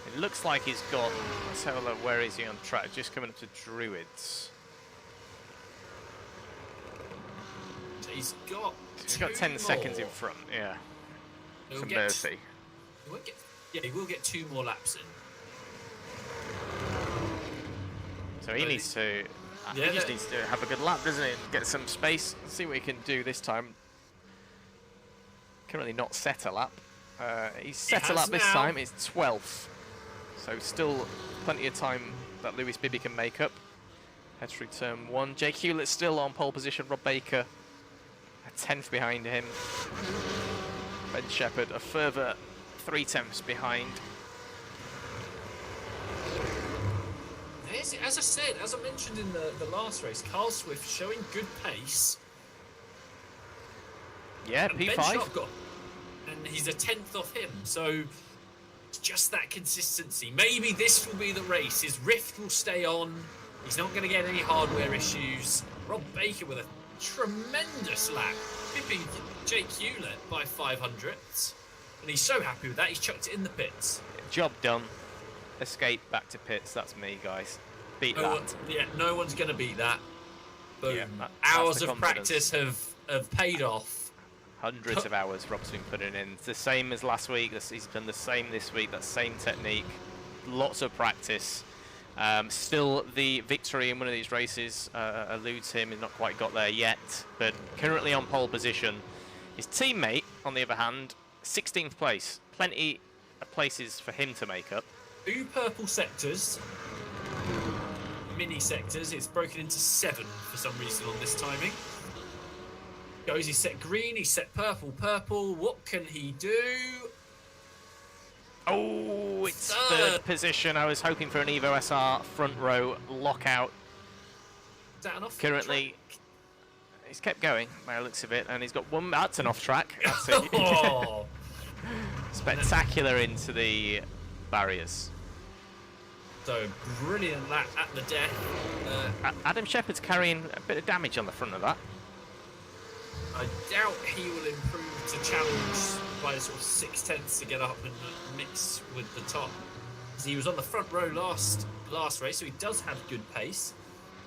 It looks like he's got, let's have a look, where is he on track? Just coming up to Druids. So he's got 10 more. seconds in front, yeah. Some mercy. He will get 2 more laps in. So he needs to, he just needs to have a good lap, doesn't he? And get some space, see what he can do this time. Currently not set a lap. He's set a lap this time, it's 12th. So still plenty of time that Lewis Bibby can make up. Head through turn 1. Jake Hewlett's still on pole position. Rob Baker a 10th behind him. Ben Shepherd a further 3/10 behind. As I said, as I mentioned in the last race, Carl Swift showing good pace. Yeah, and P5. And he's a 10th off him, so it's just that consistency. Maybe this will be the race. His Rift will stay on. He's not going to get any hardware issues. Rob Baker with a tremendous lap, pipping Jake Hewlett by 500ths. And he's so happy with that, he's chucked it in the pits. Job done. Escape back to pits, that's me, guys. Beat that. No one's going to beat that. Boom. Yeah, hours of practice have paid off. Hundreds of hours Rob's been putting in. It's the same as last week. He's done the same this week. That same technique. Lots of practice. Still, the victory in one of these races eludes him. He's not quite got there yet. But currently on pole position. His teammate, on the other hand, 16th place. Plenty of places for him to make up. 2 purple sectors. Mini sectors. It's broken into 7 for some reason on this timing. Goes, he's set green, he's set purple. What can he do? Oh, it's third position. I was hoping for an Evo SR front row lockout. Is that an off Currently, he's kept going by the looks of it, and he's got one. That's an off track. That's it. Oh. Spectacular into the barriers. So brilliant lap at the death. Adam Shepherd's carrying a bit of damage on the front of that. I doubt he will improve to challenge by sort of 6/10 to get up and mix with the top. He was on the front row last race, so he does have good pace.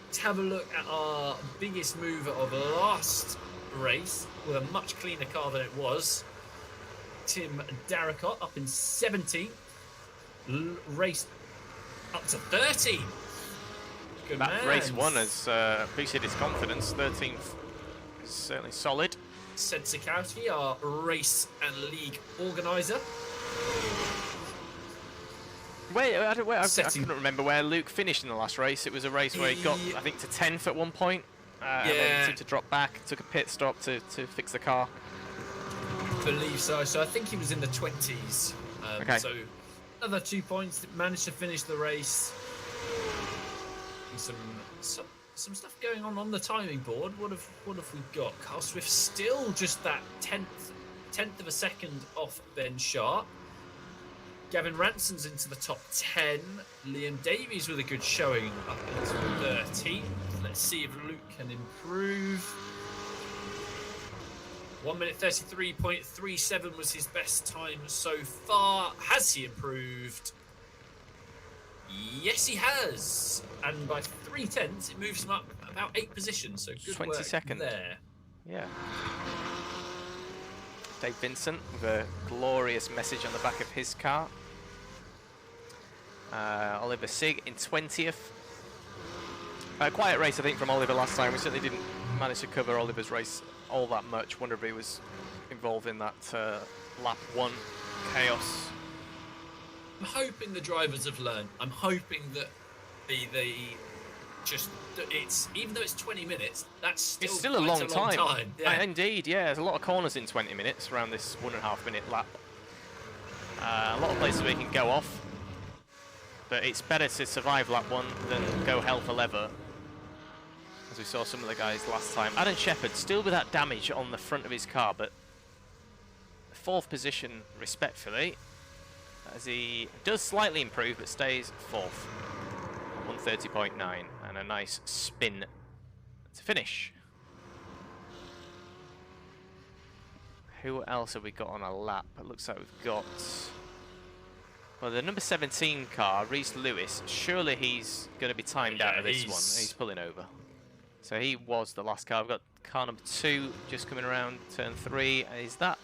Let's have a look at our biggest mover of last race with a much cleaner car than it was. Tim Darricott up in 17th. Race up to 13th. Good man. Race 1 has boosted his confidence. 13th. Certainly solid. Said Sikowski, our race and league organiser. I couldn't remember where Luke finished in the last race. It was a race where he got, I think, to 10th at one point. And then seemed to drop back, took a pit stop to fix the car. I believe so. So I think he was in the 20s. So another 2 points. Managed to finish the race. some stuff going on the timing board. What have we got? Carl Swift still just that tenth of a second off Ben Sharp. Gavin Ranson's into the top 10. Liam Davies with a good showing up into 13th. Let's see if Luke can improve. 1 minute 33.37 was his best time so far. Has he improved? Yes, he has. And by 0.3, it moves him up about 8 positions. So good 20 work seconds there. Yeah. Dave Vincent with a glorious message on the back of his car. Oliver Sig in 20th. Quiet race, I think, from Oliver last time. We certainly didn't manage to cover Oliver's race all that much. Wonder if he was involved in that lap 1 chaos. I'm hoping the drivers have learned. I'm hoping that it's even though it's 20 minutes, it's still a long time. Yeah. Indeed, yeah. There's a lot of corners in 20 minutes around this 1.5 minute lap. A lot of places where you can go off, but it's better to survive lap 1 than go hell for leather, as we saw some of the guys last time. Adam Shepherd still with that damage on the front of his car, but 4th position respectfully, as he does slightly improve but stays 4th. 130.9 and a nice spin to finish. Who else have we got on a lap? It looks like we've got, well, the number 17 car, Reese Lewis. Surely he's going to be timed out of this one. He's pulling over. So he was the last car. We've got car number 2 just coming around turn 3. Is that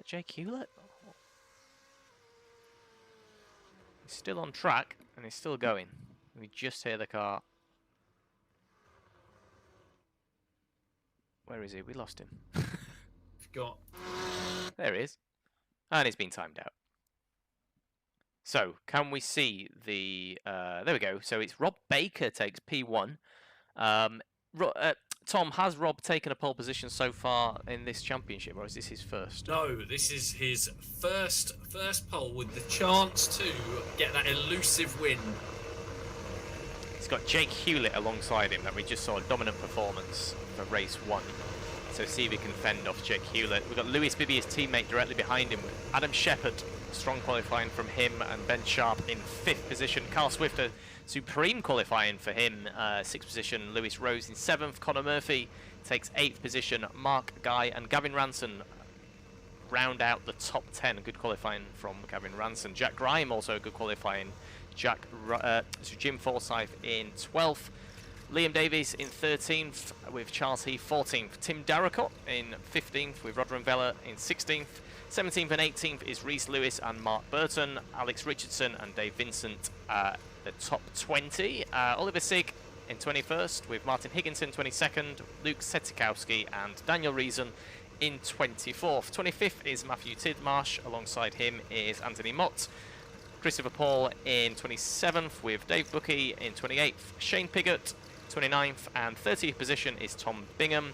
Jake Hewlett? He's still on track and he's still going. We just hear the car. Where is he? We lost him. There he is. And he's been timed out. So, can we see the... there we go. So it's Rob Baker takes P1. Tom, has Rob taken a pole position so far in this championship, or is this his first? No, this is his first pole with the chance to get that elusive win. He's got Jake Hewlett alongside him that we just saw a dominant performance for race 1. So see if he can fend off Jake Hewlett. We've got Lewis Bibby, his teammate, directly behind him. Adam Shepherd, strong qualifying from him, and Ben Sharp in 5th position. Carl Swift, a supreme qualifying for him, 6th position. Lewis Rose in 7th. Connor Murphy takes 8th position. Mark Guy and Gavin Ranson round out the top 10. Good qualifying from Gavin Ranson. Jack Grime also a good qualifying. Jim Forsyth in 12th. Liam Davies in 13th with Charles Heath 14th. Tim Darracott in 15th with Rodram Vella in 16th. 17th and 18th is Reese Lewis and Mark Burton. Alex Richardson and Dave Vincent the top 20. Oliver Sig in 21st with Martin Higginson 22nd. Luke Setikowski and Daniel Reason in 24th. 25th is Matthew Tidmarsh. Alongside him is Anthony Mott. Christopher Paul in 27th with Dave Buckey in 28th. Shane Piggott 29th, and 30th position is Tom Bingham.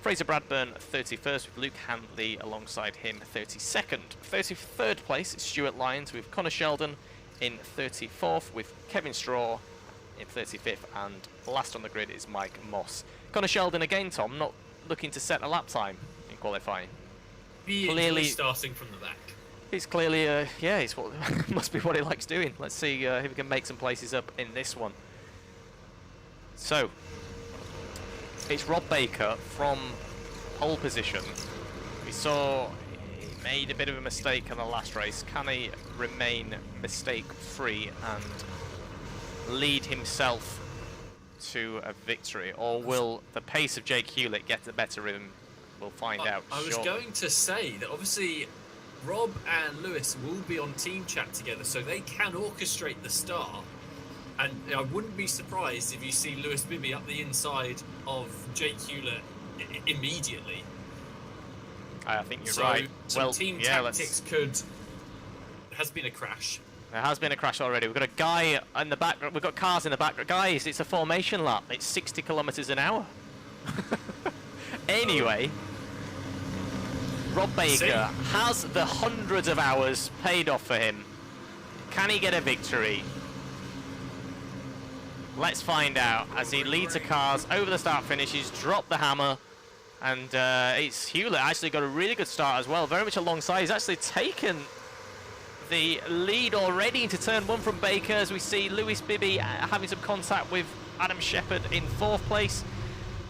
Fraser Bradburn 31st with Luke Handley alongside him 32nd. 33rd place is Stuart Lyons with Connor Sheldon in 34th with Kevin Straw in 35th, and last on the grid is Mike Moss. Connor Sheldon again, Tom, not looking to set a lap time in qualifying. Clearly starting from the back. He's clearly, yeah, he's what must be what he likes doing. Let's see if he can make some places up in this one. So, it's Rob Baker from pole position. We saw he made a bit of a mistake in the last race. Can he remain mistake-free and lead himself to a victory? Or will the pace of Jake Hewlett get the better of him? We'll find out. I was going to say that obviously Rob and Lewis will be on team chat together, so they can orchestrate the start. And I wouldn't be surprised if you see Lewis Bibby up the inside of Jake Hewlett immediately. I think you're right. Well, team tactics has been a crash. There has been a crash already. We've got a guy in the back. We've got cars in the back. Guys, it's a formation lap. It's 60 kilometers an hour. Anyway, Rob Baker has the hundreds of hours paid off for him. Can he get a victory? Let's find out as he leads the cars over the start finish. He's dropped the hammer, and it's Hewlett actually got a really good start as well, very much alongside. He's actually taken the lead already into turn 1 from Baker, as we see Lewis Bibby having some contact with Adam Shepherd in 4th place.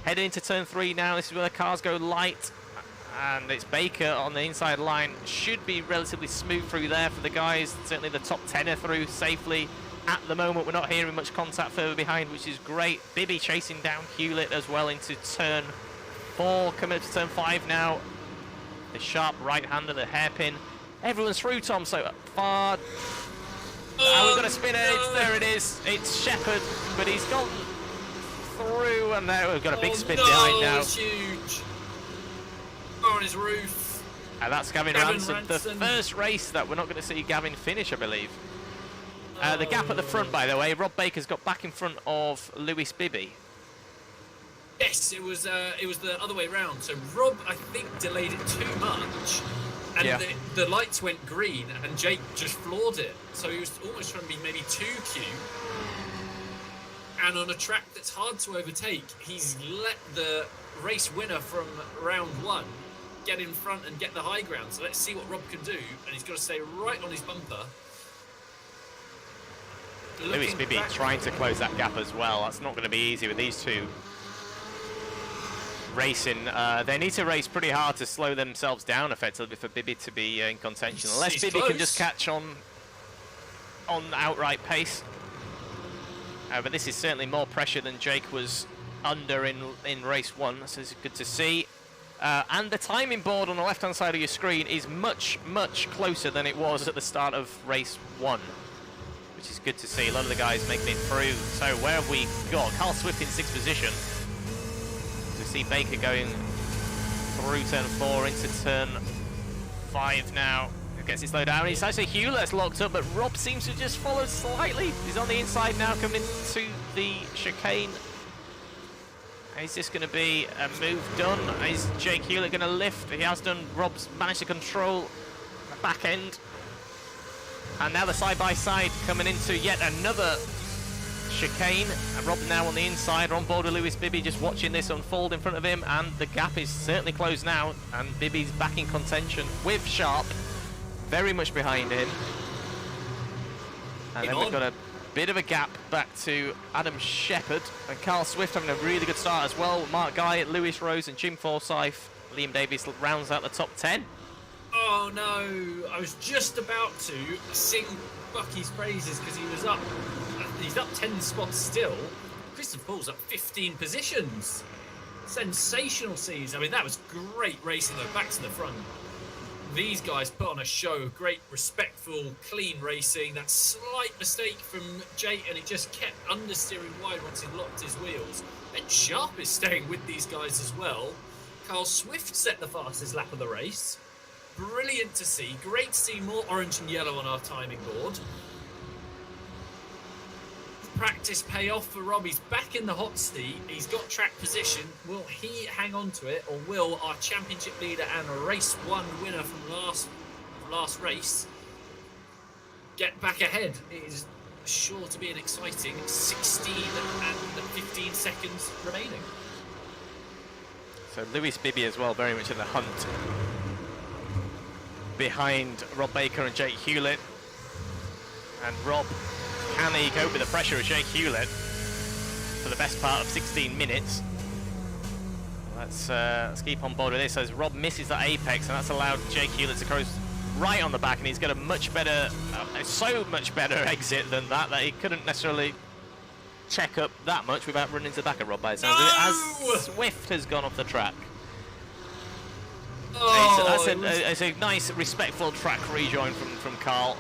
Heading into turn 3 now. This is where the cars go light, and it's Baker on the inside line. Should be relatively smooth through there for the guys. Certainly the top 10 are through safely. At the moment, we're not hearing much contact further behind, which is great. Bibby chasing down Hewlett as well into turn 4. Coming up to turn 5 now. The sharp right-hander, the hairpin. Everyone's through, Tom, so far. We've got a spinner. No. There it is. It's Shepherd, but he's gone through, and there we've got a big spin no, behind now. It's huge. On his roof. And that's Gavin Ransom. The first race that we're not going to see Gavin finish, I believe. The gap at the front, by the way, Rob Baker's got back in front of Lewis Bibby. Yes, it was the other way round. So Rob, I think, delayed it too much, and Yeah. the lights went green, and Jake just floored it. So he was almost trying to be maybe 2Q. And on a track that's hard to overtake, he's let the race winner from round 1 get in front and get the high ground. So let's see what Rob can do, and he's got to stay right on his bumper. Lewis Bibby trying to close that gap as well. That's not going to be easy with these two racing. They need to race pretty hard to slow themselves down effectively for Bibby to be in contention. Unless He's Bibby close. can just catch on outright pace. But this is certainly more pressure than Jake was under in race 1, so it's good to see. And the timing board on the left-hand side of your screen is much, much closer than it was at the start of race 1. Which is good to see. A lot of the guys making it through. So where have we got? Carl Swift in 6th position. We see Baker going through turn 4 into turn 5 now. Gets it slowed down. It's actually Hewlett that's locked up, but Rob seems to just follow slightly. He's on the inside now, coming into the chicane. Is this going to be a move done? Is Jake Hewlett going to lift? He has done. Rob's managed to control the back end. And now the side-by-side coming into yet another chicane. And Rob now on the inside, on board with Lewis Bibby, just watching this unfold in front of him. And the gap is certainly closed now. And Bibby's back in contention with Sharp, very much behind him. And then we've got a bit of a gap back to Adam Shepherd. And Carl Swift having a really good start as well. Mark Guy, Lewis Rose and Jim Forsyth. Liam Davies rounds out the top 10. Oh no, I was just about to sing Bucky's praises because he's up 10 spots still. Christopher Paul's up 15 positions. Sensational scenes. I mean, that was great racing though, back to the front. These guys put on a show, great, respectful, clean racing. That slight mistake from Jake, and he just kept understeering wide once he locked his wheels. And Sharp is staying with these guys as well. Carl Swift set the fastest lap of the race. Brilliant to see. Great to see more orange and yellow on our timing board. Practice pay off for Rob. He's back in the hot seat. He's got track position. Will he hang on to it, or will our championship leader and race 1 winner from last race get back ahead? It is sure to be an exciting 16 and 15 seconds remaining. So Lewis Bibby as well, very much in the hunt behind Rob Baker and Jake Hewlett. And Rob, can he cope with the pressure of Jake Hewlett for the best part of 16 minutes? Let's keep on board with this as Rob misses that apex, and that's allowed Jake Hewlett to close right on the back, and he's got a much better, so much better exit than that he couldn't necessarily check up that much without running into the back of Rob by the sounds of it, as Swift has gone off the track. It's a nice, respectful track rejoin from Carl.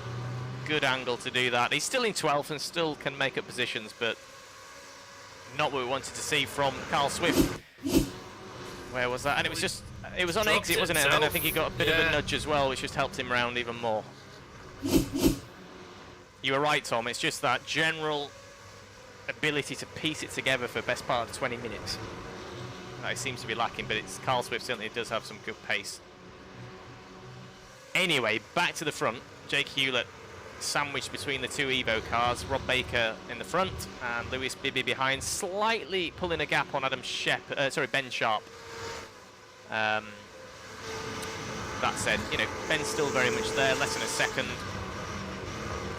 Good angle to do that. He's still in 12th and still can make up positions, but not what we wanted to see from Carl Swift. Where was that? And it was on exit, wasn't it? And then I think he got a bit of a nudge as well, which just helped him round even more. You were right, Tom. It's just that general ability to piece it together for the best part of 20 minutes. It seems to be lacking, but Carl Swift certainly does have some good pace. Anyway, back to the front. Jake Hewlett sandwiched between the two Evo cars. Rob Baker in the front and Lewis Bibby behind, slightly pulling a gap on Ben Sharp. That said, you know, Ben's still very much there, less than a second.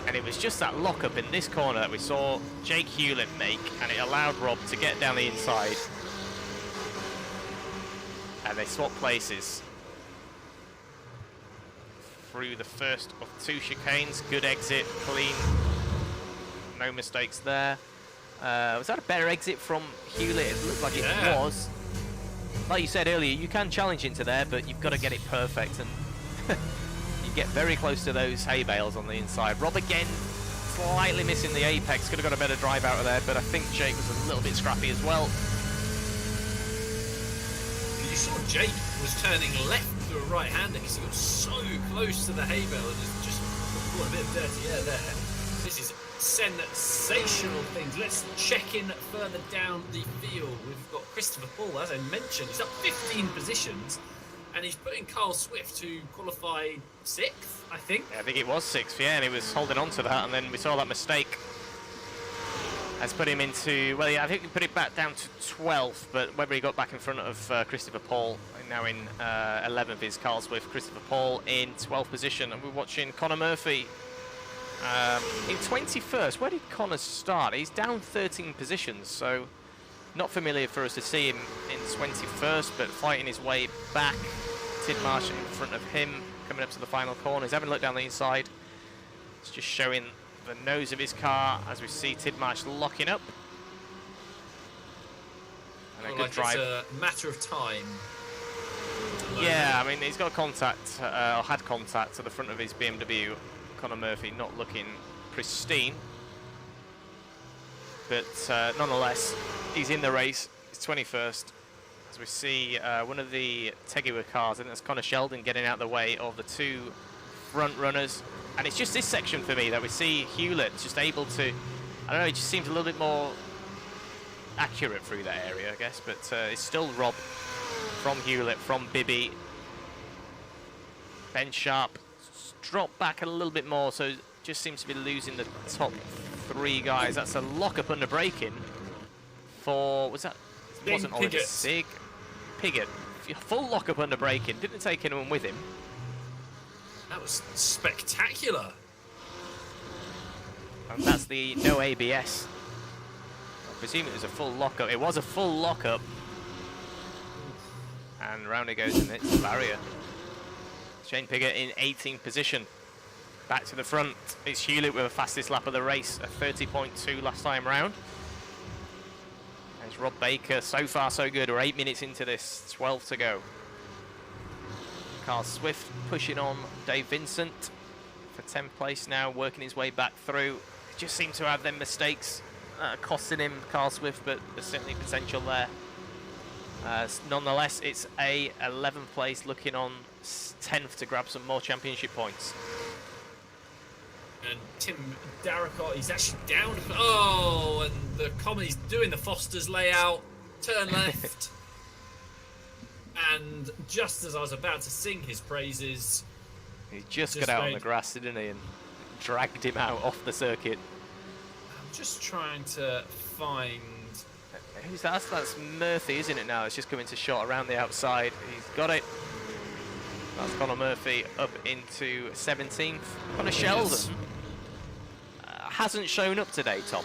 And it was just that lock-up in this corner that we saw Jake Hewlett make, and it allowed Rob to get down the inside. And they swap places. Through the first of 2 chicanes, good exit, clean, no mistakes there. Was that a better exit from Hewlett? It looked like it was. Like you said earlier, you can challenge into there, but you've got to get it perfect, and you get very close to those hay bales on the inside. Rob again, slightly missing the apex, could have got a better drive out of there, but I think Jake was a little bit scrappy as well. You saw Jake was turning left to a right-hander because he got so close to the hay bale and just got a bit of dirty air there. This is sensational things. Let's check in further down the field. We've got Christopher Paul, as I mentioned. He's up 15 positions, and he's putting Carl Swift, who qualified 6th, I think. Yeah, I think it was 6th, yeah, and he was holding on to that, and then we saw that mistake. Has put him into, well, yeah, I think he put it back down to 12th, but whether he got back in front of Christopher Paul, now in 11th is Carl Swift, Christopher Paul in 12th position, and we're watching Connor Murphy in 21st. Where did Connor start? He's down 13 positions, so not familiar for us to see him in 21st, but fighting his way back. Tidmarsh in front of him, coming up to the final corner. He's having a look down the inside. It's just showing the nose of his car as we see Tidmarsh locking up. And a good drive. It's a matter of time. Yeah, I mean, he's got contact, or had contact to the front of his BMW. Connor Murphy not looking pristine. But nonetheless, he's in the race. He's 21st. As we see one of the Tegiwa cars, and that's Connor Sheldon getting out of the way of the 2 front runners. And it's just this section for me that we see Hewlett just able to, I don't know, it just seems a little bit more accurate through that area, I guess. But it's still Rob from Hewlett, from Bibby. Ben Sharp dropped back a little bit more, so just seems to be losing the top 3 guys. That's a lock-up under braking for, was that, it wasn't Oliver Sig. Piggott. Full lock-up under braking, didn't take anyone with him. That was spectacular. And that's the no ABS. I presume it was a full lockup. It was a full lockup. And round it goes and hits the barrier. Shane Piggott in 18th position. Back to the front. It's Hewlett with the fastest lap of the race, a 30.2 last time round. There's Rob Baker. So far so good. We're 8 minutes into this, 12 to go. Carl Swift pushing on Dave Vincent for 10th place now, working his way back through. Just seemed to have them mistakes costing him, Carl Swift, but there's certainly potential there. Nonetheless, it's a 11th place, looking on 10th to grab some more championship points. And Tim Darracott, he's actually down. Oh, and the comedy, he's doing the Foster's layout, turn left. And just as I was about to sing his praises, he just got out on the grass, didn't he, and dragged him out off the circuit. I'm just trying to find... Who's that? That's Murphy, isn't it now? It's just coming to shot around the outside. He's got it. That's Connor Murphy up into 17th. Connor Sheldon hasn't shown up today, Tom.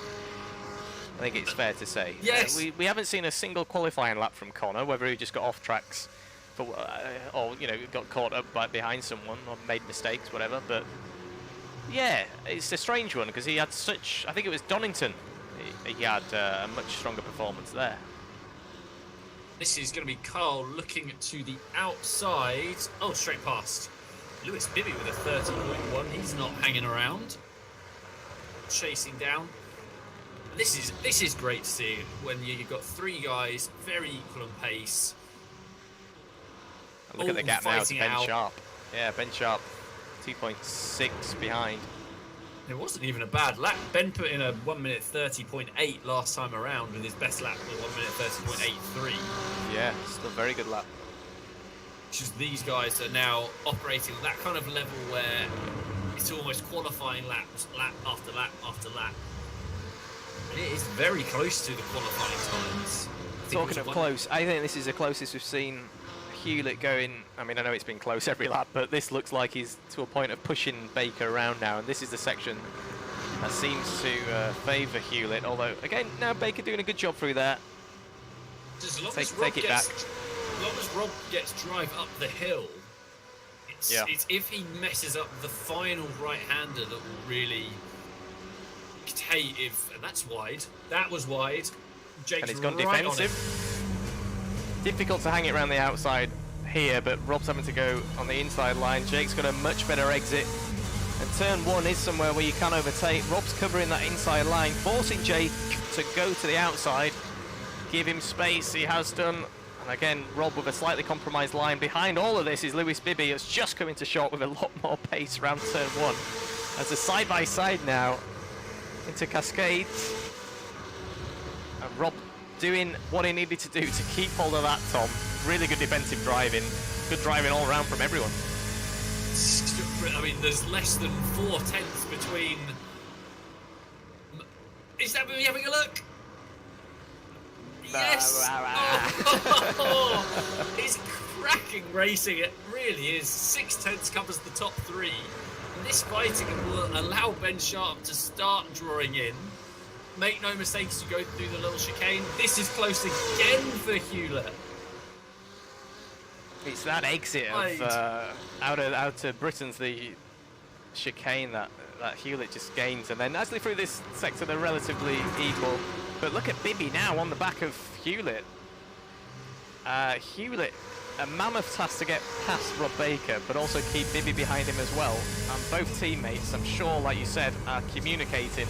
I think it's fair to say. Yes. We haven't seen a single qualifying lap from Connor, whether he just got off tracks for, or, you know, got caught up behind someone or made mistakes, whatever. But yeah, it's a strange one because he had such, I think it was Donington, he had a much stronger performance there. This is going to be Carl looking to the outside. Oh, straight past. Lewis Bibby with a 30.1. He's not hanging around. Chasing down. This is great to see when you've got 3 guys very equal on pace. Look at the gap now to Ben Sharp. Yeah, Ben Sharp, 2.6 behind. It wasn't even a bad lap. Ben put in a 1 minute 30.8 last time around, with his best lap at 1 minute 30.83. Yeah, still a very good lap. It's just these guys are now operating on that kind of level where to almost qualifying laps, lap after lap after lap. And it is very close to the qualifying times. Talking of close, I think this is the closest we've seen Hewlett going. I mean, I know it's been close every lap, but this looks like he's to a point of pushing Baker around now, and this is the section that seems to favour Hewlett, although, again, now Baker doing a good job through there. As long Take it back. As long as Rob gets drive up the hill, it's if he messes up the final right-hander that will really dictate if... And that's wide. That was wide. Jake's And he's gone right defensive. Difficult to hang it around the outside here, but Rob's having to go on the inside line. Jake's got a much better exit. And turn 1 is somewhere where you can overtake. Rob's covering that inside line, forcing Jake to go to the outside. Give him space, he has done. And again, Rob with a slightly compromised line. Behind all of this is Lewis Bibby, that's just come into shot with a lot more pace around turn 1. As a side-by-side now into Cascades. And Rob doing what he needed to do to keep hold of that, Tom. Really good defensive driving. Good driving all around from everyone. I mean, there's less than 4/10 between... Is that me having a look? Yes! Oh, it's cracking racing, it really is. 6/10 covers the top 3. And this fighting will allow Ben Sharp to start drawing in. Make no mistakes, you go through the little chicane. This is close again for Hewlett. It's that exit of out to Britain's the chicane that Hewlett just gains, and then actually through this sector they're relatively equal. But look at Bibby now on the back of Hewlett. Hewlett, a mammoth task to get past Rob Baker, but also keep Bibby behind him as well. And both teammates, I'm sure, like you said, are communicating.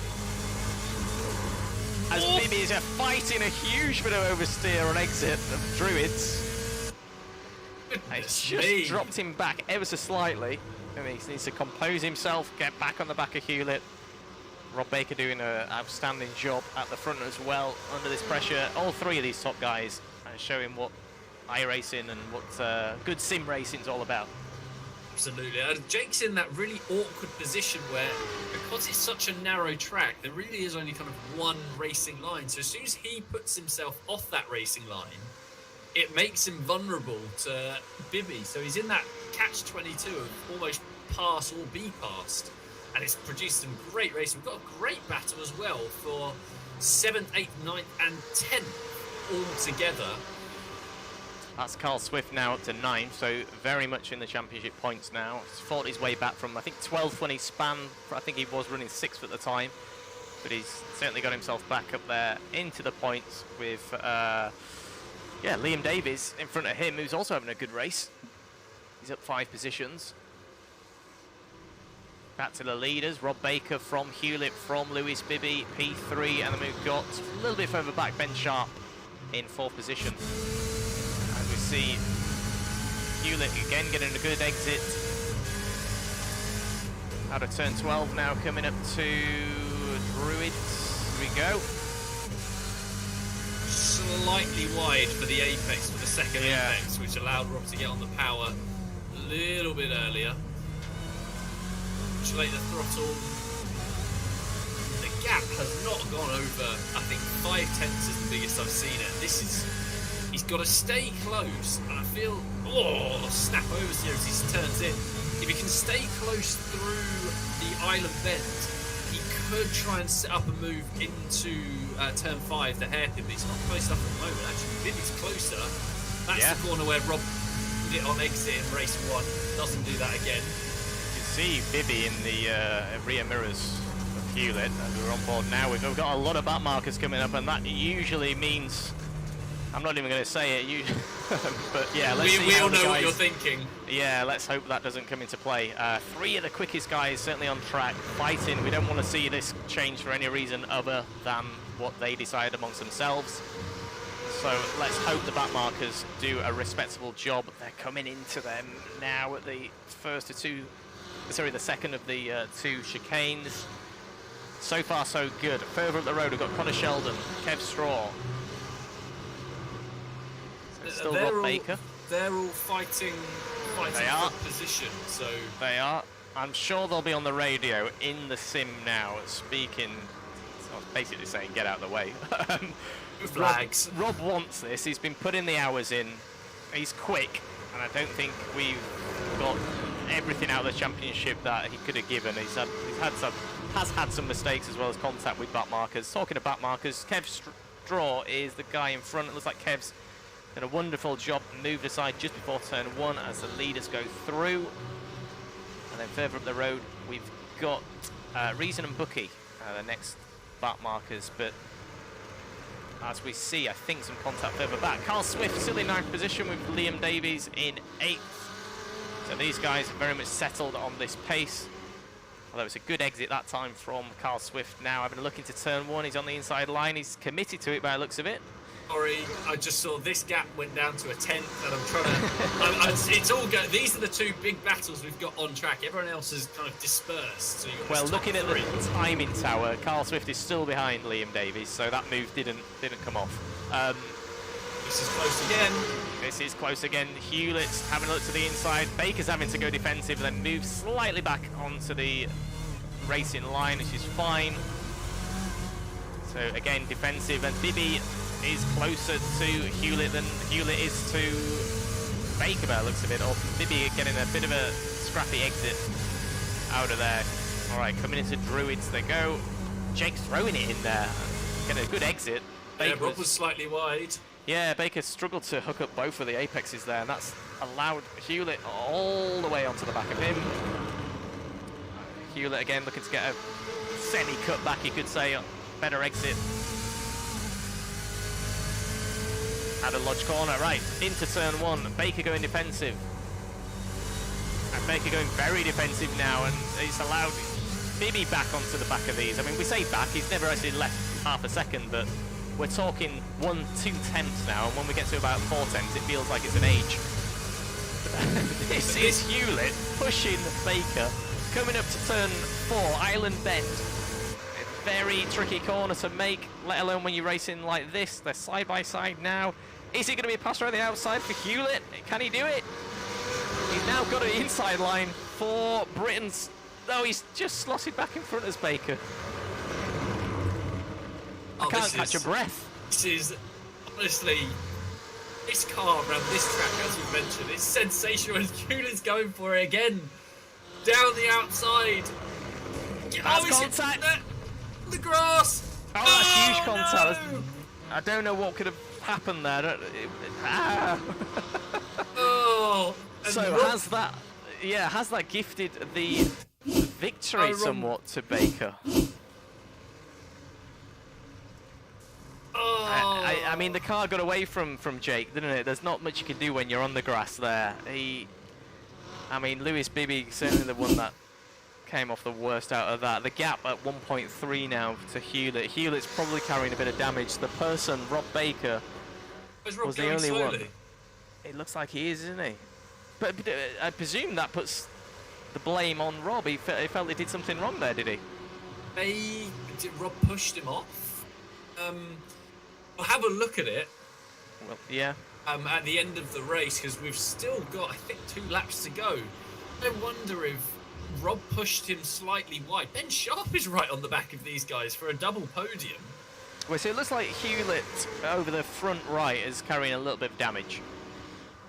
As Bibby is fighting a huge bit of oversteer on exit of Druids. It's just dropped him back ever so slightly. And he needs to compose himself, get back on the back of Hewlett. Rob Baker doing an outstanding job at the front as well under this pressure. All 3 of these top guys showing what iRacing and what good sim racing is all about. Absolutely. Jake's in that really awkward position where, because it's such a narrow track, there really is only kind of one racing line. So as soon as he puts himself off that racing line, it makes him vulnerable to Bibby. So he's in that catch-22 of almost pass or be passed. And it's produced some great racing. We've got a great battle as well for 7th, 8th, 9th and 10th all together. That's Carl Swift now up to 9th, so very much in the championship points now. He's fought his way back from, I think, 12th when he spanned. I think he was running 6th at the time. But he's certainly got himself back up there into the points with, Liam Davies in front of him, who's also having a good race. He's up 5 positions. Back to the leaders, Rob Baker from Hewlett, from Lewis Bibby, P3, and then we've got a little bit further back, Ben Sharp in 4th position. As we see Hewlett again getting a good exit. Out of turn 12 now, coming up to Druids. Here we go. Slightly wide for the apex, for the second apex, which allowed Rob to get on the power a little bit earlier. Late the throttle. The gap has not gone over, I think 5/10 is the biggest I've seen it. He's got to stay close, and I feel, snap oversteer as he turns in. If he can stay close through the island bend, he could try and set up a move into turn 5, the hairpin, but he's not close enough at the moment. Actually, Bibby's closer. That's the corner where Rob did it on exit in race 1. Doesn't do that again. See Bibby in the rear mirrors of Hewlett as we're on board now. We've got a lot of back markers coming up, and that usually means, I'm not even going to say it, but yeah, let's see. We all know what you're thinking. Yeah, let's hope that doesn't come into play. 3 of the quickest guys certainly on track, fighting. We don't want to see this change for any reason other than what they decide amongst themselves. So let's hope the back markers do a respectable job. They're coming into them now at the the second of the 2 chicanes. So far, so good. Further up the road, we've got Connor Sheldon, Kev Straw. Still Rob Baker. They're all fighting they are. for position. So they are. I'm sure they'll be on the radio in the sim now, speaking, basically saying, get out of the way. Flags. Rob wants this. He's been putting the hours in. He's quick, and I don't think we've got everything out of the championship that he could have given. Has had some mistakes as well as contact with back markers. Talking of back markers, Kev Straw is the guy in front. It looks like Kev's done a wonderful job, moved aside just before turn 1 as the leaders go through. And then further up the road, we've got Reason and Bookie, the next back markers. But as we see, I think some contact further back. Carl Swift still in 9th position with Liam Davies in 8th. So these guys are very much settled on this pace. Although it's a good exit that time from Carl Swift now. Having a look into turn 1, he's on the inside line. He's committed to it by the looks of it. Sorry, I just saw this gap went down to a 10th, and I'm trying to. It's all good. These are the two big battles we've got on track. Everyone else is kind of dispersed. So well, looking at the timing tower, Carl Swift is still behind Liam Davies, so that move didn't come off. This is close again. This is close again. Hewlett's having a look to the inside. Baker's having to go defensive, then move slightly back onto the racing line, which is fine. So again, defensive, and Bibby is closer to Hewlett than Hewlett is to Baker by the looks of it, or Bibby getting a bit of a scrappy exit out of there. All right, coming into Druids they go. Jake's throwing it in there, getting a good exit. Yeah, Rob was slightly wide. Yeah, Baker struggled to hook up both of the apexes there, and that's allowed Hewlett all the way onto the back of him. Hewlett again looking to get a semi-cut back, you could say, better exit. Had a lodge corner, right, into turn 1, Baker going defensive. And Baker going very defensive now, and it's allowed Bibby back onto the back of these. I mean, we say back, he's never actually left half a second, but we're talking 1-2 tenths now, and when we get to about 4 tenths, it feels like it's an age. This is Hewlett pushing Baker, coming up to turn 4, Island Bend. A very tricky corner to make, let alone when you're racing like this. They're side by side now. Is it going to be a pass around the outside for Hewlett? Can he do it? He's now got an inside line for Britain's. No, he's just slotted back in front as Baker. I can't catch a breath. This is, honestly, this car around this track, as we mentioned, it's sensational, and Hewlett's going for it again. Down the outside. That's contact. The grass. Oh, that's huge contact. No. I don't know what could have happened there. Oh. So has that gifted the victory somewhat to Baker? Oh. I mean, the car got away from Jake, didn't it? There's not much you can do when you're on the grass there. I mean, Lewis Bibby certainly the one that came off the worst out of that. The gap at 1.3 now to Hewlett. Hewlett's probably carrying a bit of damage. The person, Rob Baker, was the only one. It looks like he is, isn't he? But I presume that puts the blame on Rob. He felt he did something wrong there, did he? Rob pushed him off. I'll have a look at it. Well, yeah. At the end of the race, because we've still got, I think, 2 laps to go. I wonder if Rob pushed him slightly wide. Ben Sharp is right on the back of these guys for a double podium. Well, so it looks like Hewlett over the front right is carrying a little bit of damage.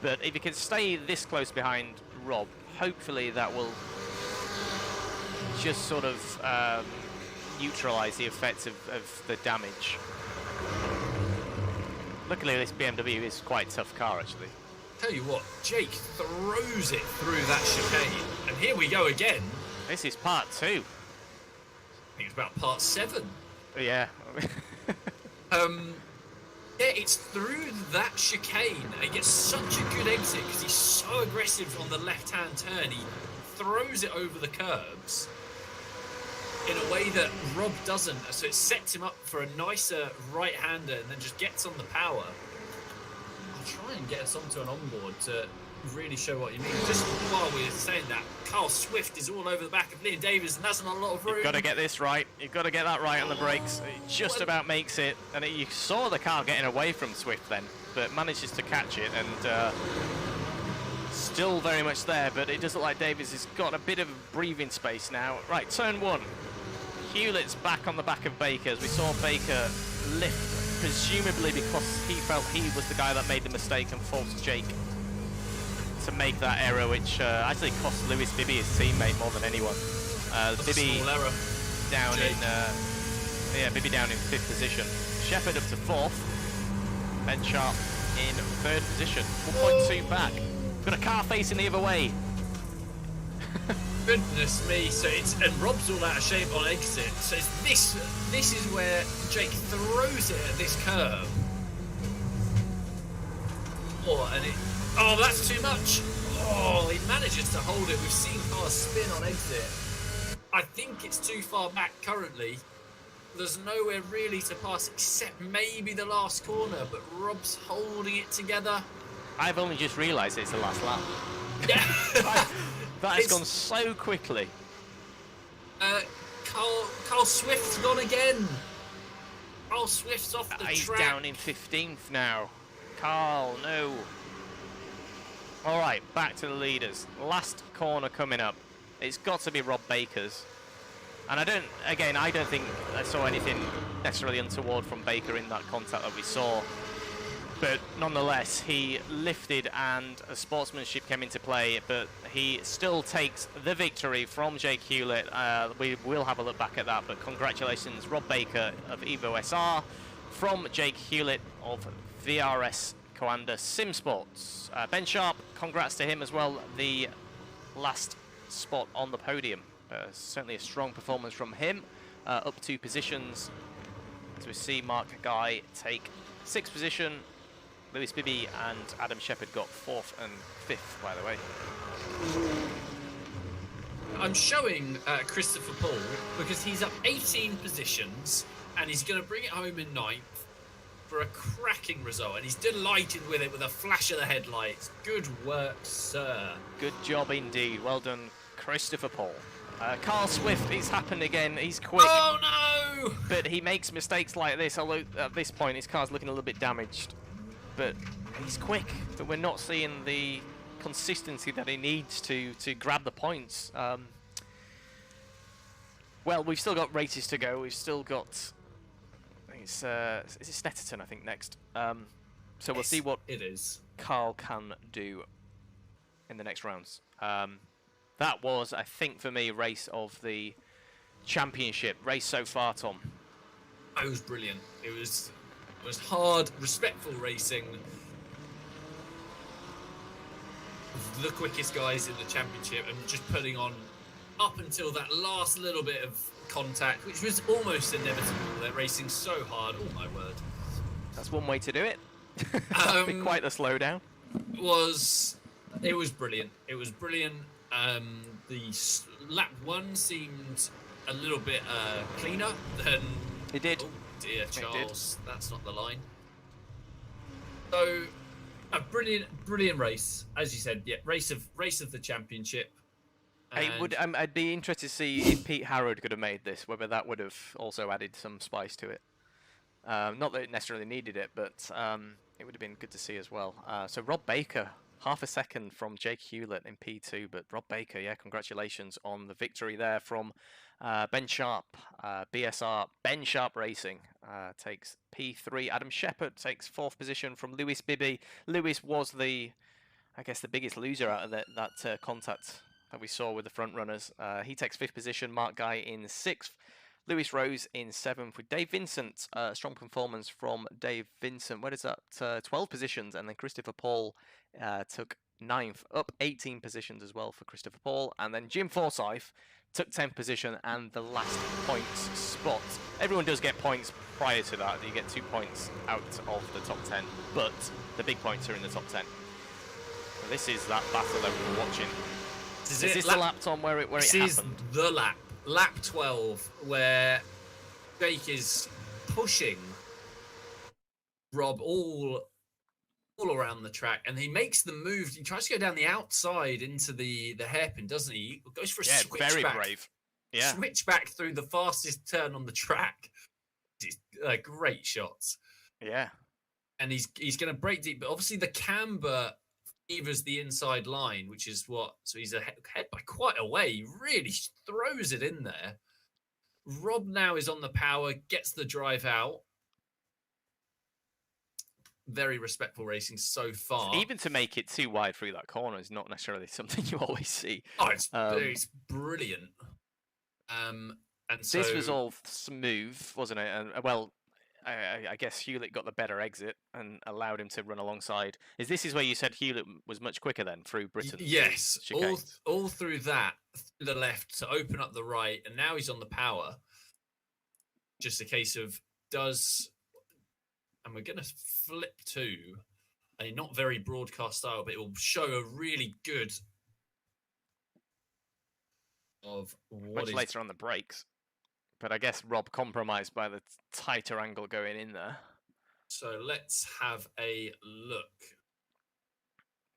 But if he can stay this close behind Rob, hopefully that will just sort of neutralise the effects of the damage. Luckily, this BMW is quite a tough car, actually. Tell you what, Jake throws it through that chicane, and here we go again. This is part 2. I think it's about part 7. Yeah. Yeah, it's through that chicane, and he gets such a good exit because he's so aggressive on the left-hand turn. He throws it over the curbs in a way that Rob doesn't, so it sets him up for a nicer right-hander and then just gets on the power. I'll try and get us onto an onboard to really show what you mean. Just while we're saying that, Carl Swift is all over the back of Liam Davies, and that's not a lot of room. You've got to get this right. You've got to get that right on the brakes. It just about makes it. And you saw the car getting away from Swift then, but manages to catch it and still very much there, but it does look like Davies has got a bit of breathing space now. Right, turn 1. Hewlett's back on the back of Baker, as we saw Baker lift, presumably because he felt he was the guy that made the mistake and forced Jake to make that error, which actually cost Lewis Bibby, his teammate, more than anyone. Bibby down in Bibby down in 5th position. Shepherd up to 4th. Ben Sharp in 3rd position. 1.2 back. Got a car facing the other way. Goodness me! So and Rob's all out of shape on exit. So this is where Jake throws it at this curve. Oh, that's too much. Oh, he manages to hold it. We've seen cars spin on exit. I think it's too far back currently. There's nowhere really to pass except maybe the last corner, but Rob's holding it together. I've only just realised it's the last lap. Yeah. That has gone so quickly. Carl Swift's gone again. Carl Swift's off the track. He's down in 15th now. Carl, no. All right, back to the leaders. Last corner coming up. It's got to be Rob Baker's. And I don't think I saw anything necessarily untoward from Baker in that contact that we saw. But nonetheless, he lifted and sportsmanship came into play, but he still takes the victory from Jake Hewlett. We will have a look back at that, but congratulations, Rob Baker of Evo SR, from Jake Hewlett of VRS Coanda Sim Sports. Ben Sharp, congrats to him as well, the last spot on the podium. Certainly a strong performance from him, up 2 positions. As we see Mark Guy take 6th position. Lewis Bibby and Adam Shepherd got 4th and 5th, by the way. I'm showing Christopher Paul because he's up 18 positions and he's going to bring it home in 9th for a cracking result. And he's delighted with it with a flash of the headlights. Good work, sir. Good job indeed. Well done, Christopher Paul. Carl Swift, it's happened again. He's quick. Oh, no! But he makes mistakes like this, although at this point his car's looking a little bit damaged. But he's quick, but we're not seeing the consistency that he needs to grab the points. Well, we've still got races to go. We've still got, I think is it Snetterton, I think, next. So we'll see what Carl can do in the next rounds. That was, I think, for me, race of the championship race so far, Tom. It was brilliant. It was hard, respectful racing. The quickest guys in the championship and just putting on up until that last little bit of contact, which was almost inevitable. They're racing so hard. Oh my word. That's one way to do it. Quite the slowdown. It was brilliant. It was brilliant. The lap 1 seemed a little bit cleaner than... It did. Oh dear, Charles, that's not the line. So, a brilliant race, as you said. Yeah, race of the championship. I'd be interested to see if Pete Harrod could have made this, whether that would have also added some spice to it. Not that it necessarily needed it, but it would have been good to see as well. So Rob Baker, half a second from Jake Hewlett in P2, but Rob Baker, yeah, congratulations on the victory there from Ben Sharp, BSR. Ben Sharp Racing takes P3. Adam Shepherd takes 4th position from Lewis Bibby. Lewis was I guess the biggest loser out of that contact that we saw with the front runners. He takes 5th position. Mark Guy in 6th. Lewis Rose in 7th with Dave Vincent. Strong performance from Dave Vincent. Where is that? 12 positions. And then Christopher Paul took 9th, up 18 positions as well for Christopher Paul. And then Jim Forsyth took 10th position and the last points spot. Everyone does get points prior to that. You get 2 points out of the top 10, but the big points are in the top 10. So this is that battle that we were watching. Is this the lap, Tom, where it happened? This is the lap 12, where Jake is pushing Rob all around the track, and he makes the move. He tries to go down the outside into the hairpin, doesn't he? He goes for a switchback. Very brave. Yeah, switchback through the fastest turn on the track. Great shots. Yeah, and he's going to break deep, but obviously the camber Evers the inside line, which is what. So he's ahead by quite a way. He really throws it in there. Rob now is on the power, gets the drive out. Very respectful racing so far. Even to make it too wide through that corner is not necessarily something you always see. Oh, it's brilliant. And so this was all smooth, wasn't it? And well, I guess Hewlett got the better exit and allowed him to run alongside. This where you said Hewlett was much quicker then through Britain? Yes, all through that, through the left to open up the right, and now he's on the power. Just a case of and we're going to flip to a not very broadcast style, but it will show a really good of what much later on the brakes. But I guess Rob compromised by the tighter angle going in there. So let's have a look.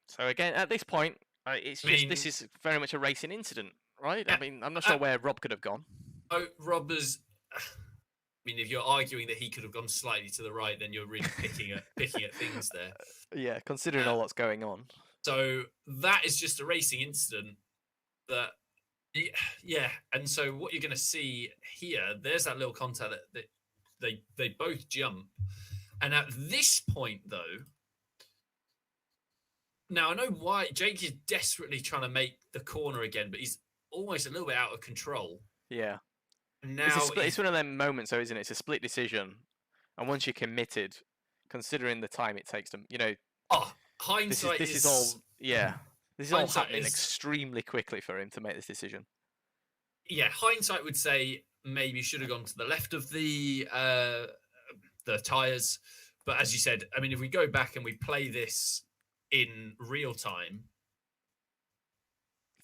So again, at this point, this is very much a racing incident, right? Yeah, I mean, I'm not sure where Rob could have gone. Oh, Rob is. I mean, if you're arguing that he could have gone slightly to the right, then you're really picking at things there. Yeah, considering all what's going on. So that is just a racing incident that. Yeah, and so what you're going to see here, there's that little contact that they both jump, and at this point though, now I know why Jake is desperately trying to make the corner again, but he's almost a little bit out of control. Yeah. Now it's one of them moments, though, isn't it? It's a split decision, and once you're committed, considering the time it takes to, hindsight. This is all happening extremely quickly for him to make this decision. Yeah, hindsight would say maybe should have gone to the left of the tyres, but as you said, I mean, if we go back and we play this in real time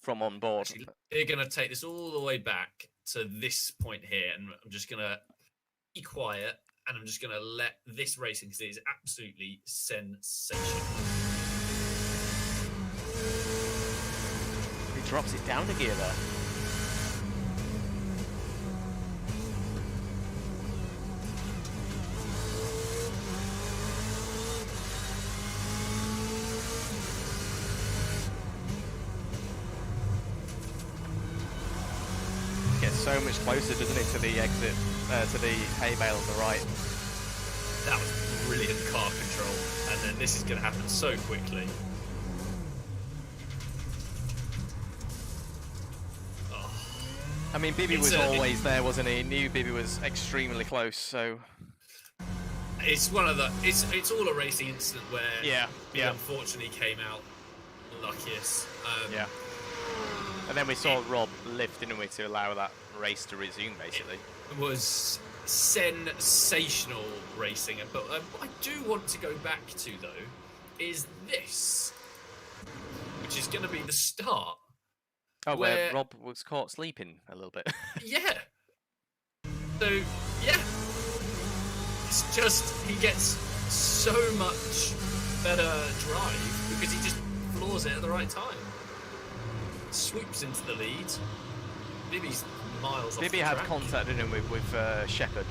from on board, actually, they're going to take this all the way back to this point here, and I'm just going to be quiet, and I'm just going to let this racing, because it is absolutely sensational. He drops it down a gear there. Gets so much closer, doesn't it, to the exit, to the hay bale on the right. That was brilliant car control, and then this is going to happen so quickly. I mean, Bibby was always there, wasn't he? He knew Bibby was extremely close, so... It's one of the... It's all a racing incident where he unfortunately came out luckiest. Yeah. And then we saw Rob lift, didn't we, to allow that race to resume, basically. It was sensational racing. But what I do want to go back to, though, is this, which is going to be the start. Oh, where Rob was caught sleeping a little bit. Yeah. So, yeah. It's just, he gets so much better drive because he just floors it at the right time. Swoops into the lead. Bibby's miles off the track. Bibby had contact, didn't he, with Shepherd.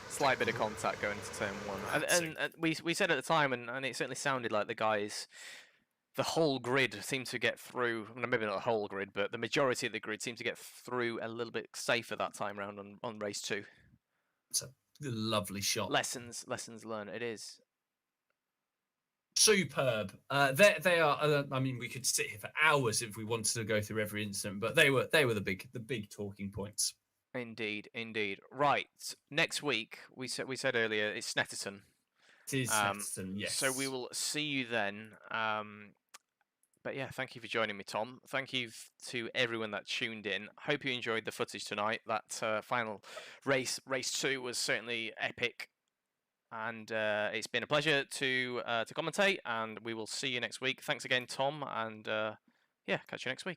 Slight bit of contact going into turn one. And we said at the time, and it certainly sounded like the whole grid seemed to get through, maybe not the whole grid, but the majority of the grid seemed to get through a little bit safer that time round on race 2. It's a lovely shot. Lessons learned, it is. Superb. They are. I mean, we could sit here for hours if we wanted to go through every incident, but they were the big talking points. Indeed. Right. Next week, we said earlier, it's Snetterton. It is Snetterton, yes. So we will see you then. But yeah, thank you for joining me, Tom. Thank you to everyone that tuned in. Hope you enjoyed the footage tonight. That final race 2, was certainly epic. And it's been a pleasure to commentate, and we will see you next week. Thanks again, Tom, and catch you next week.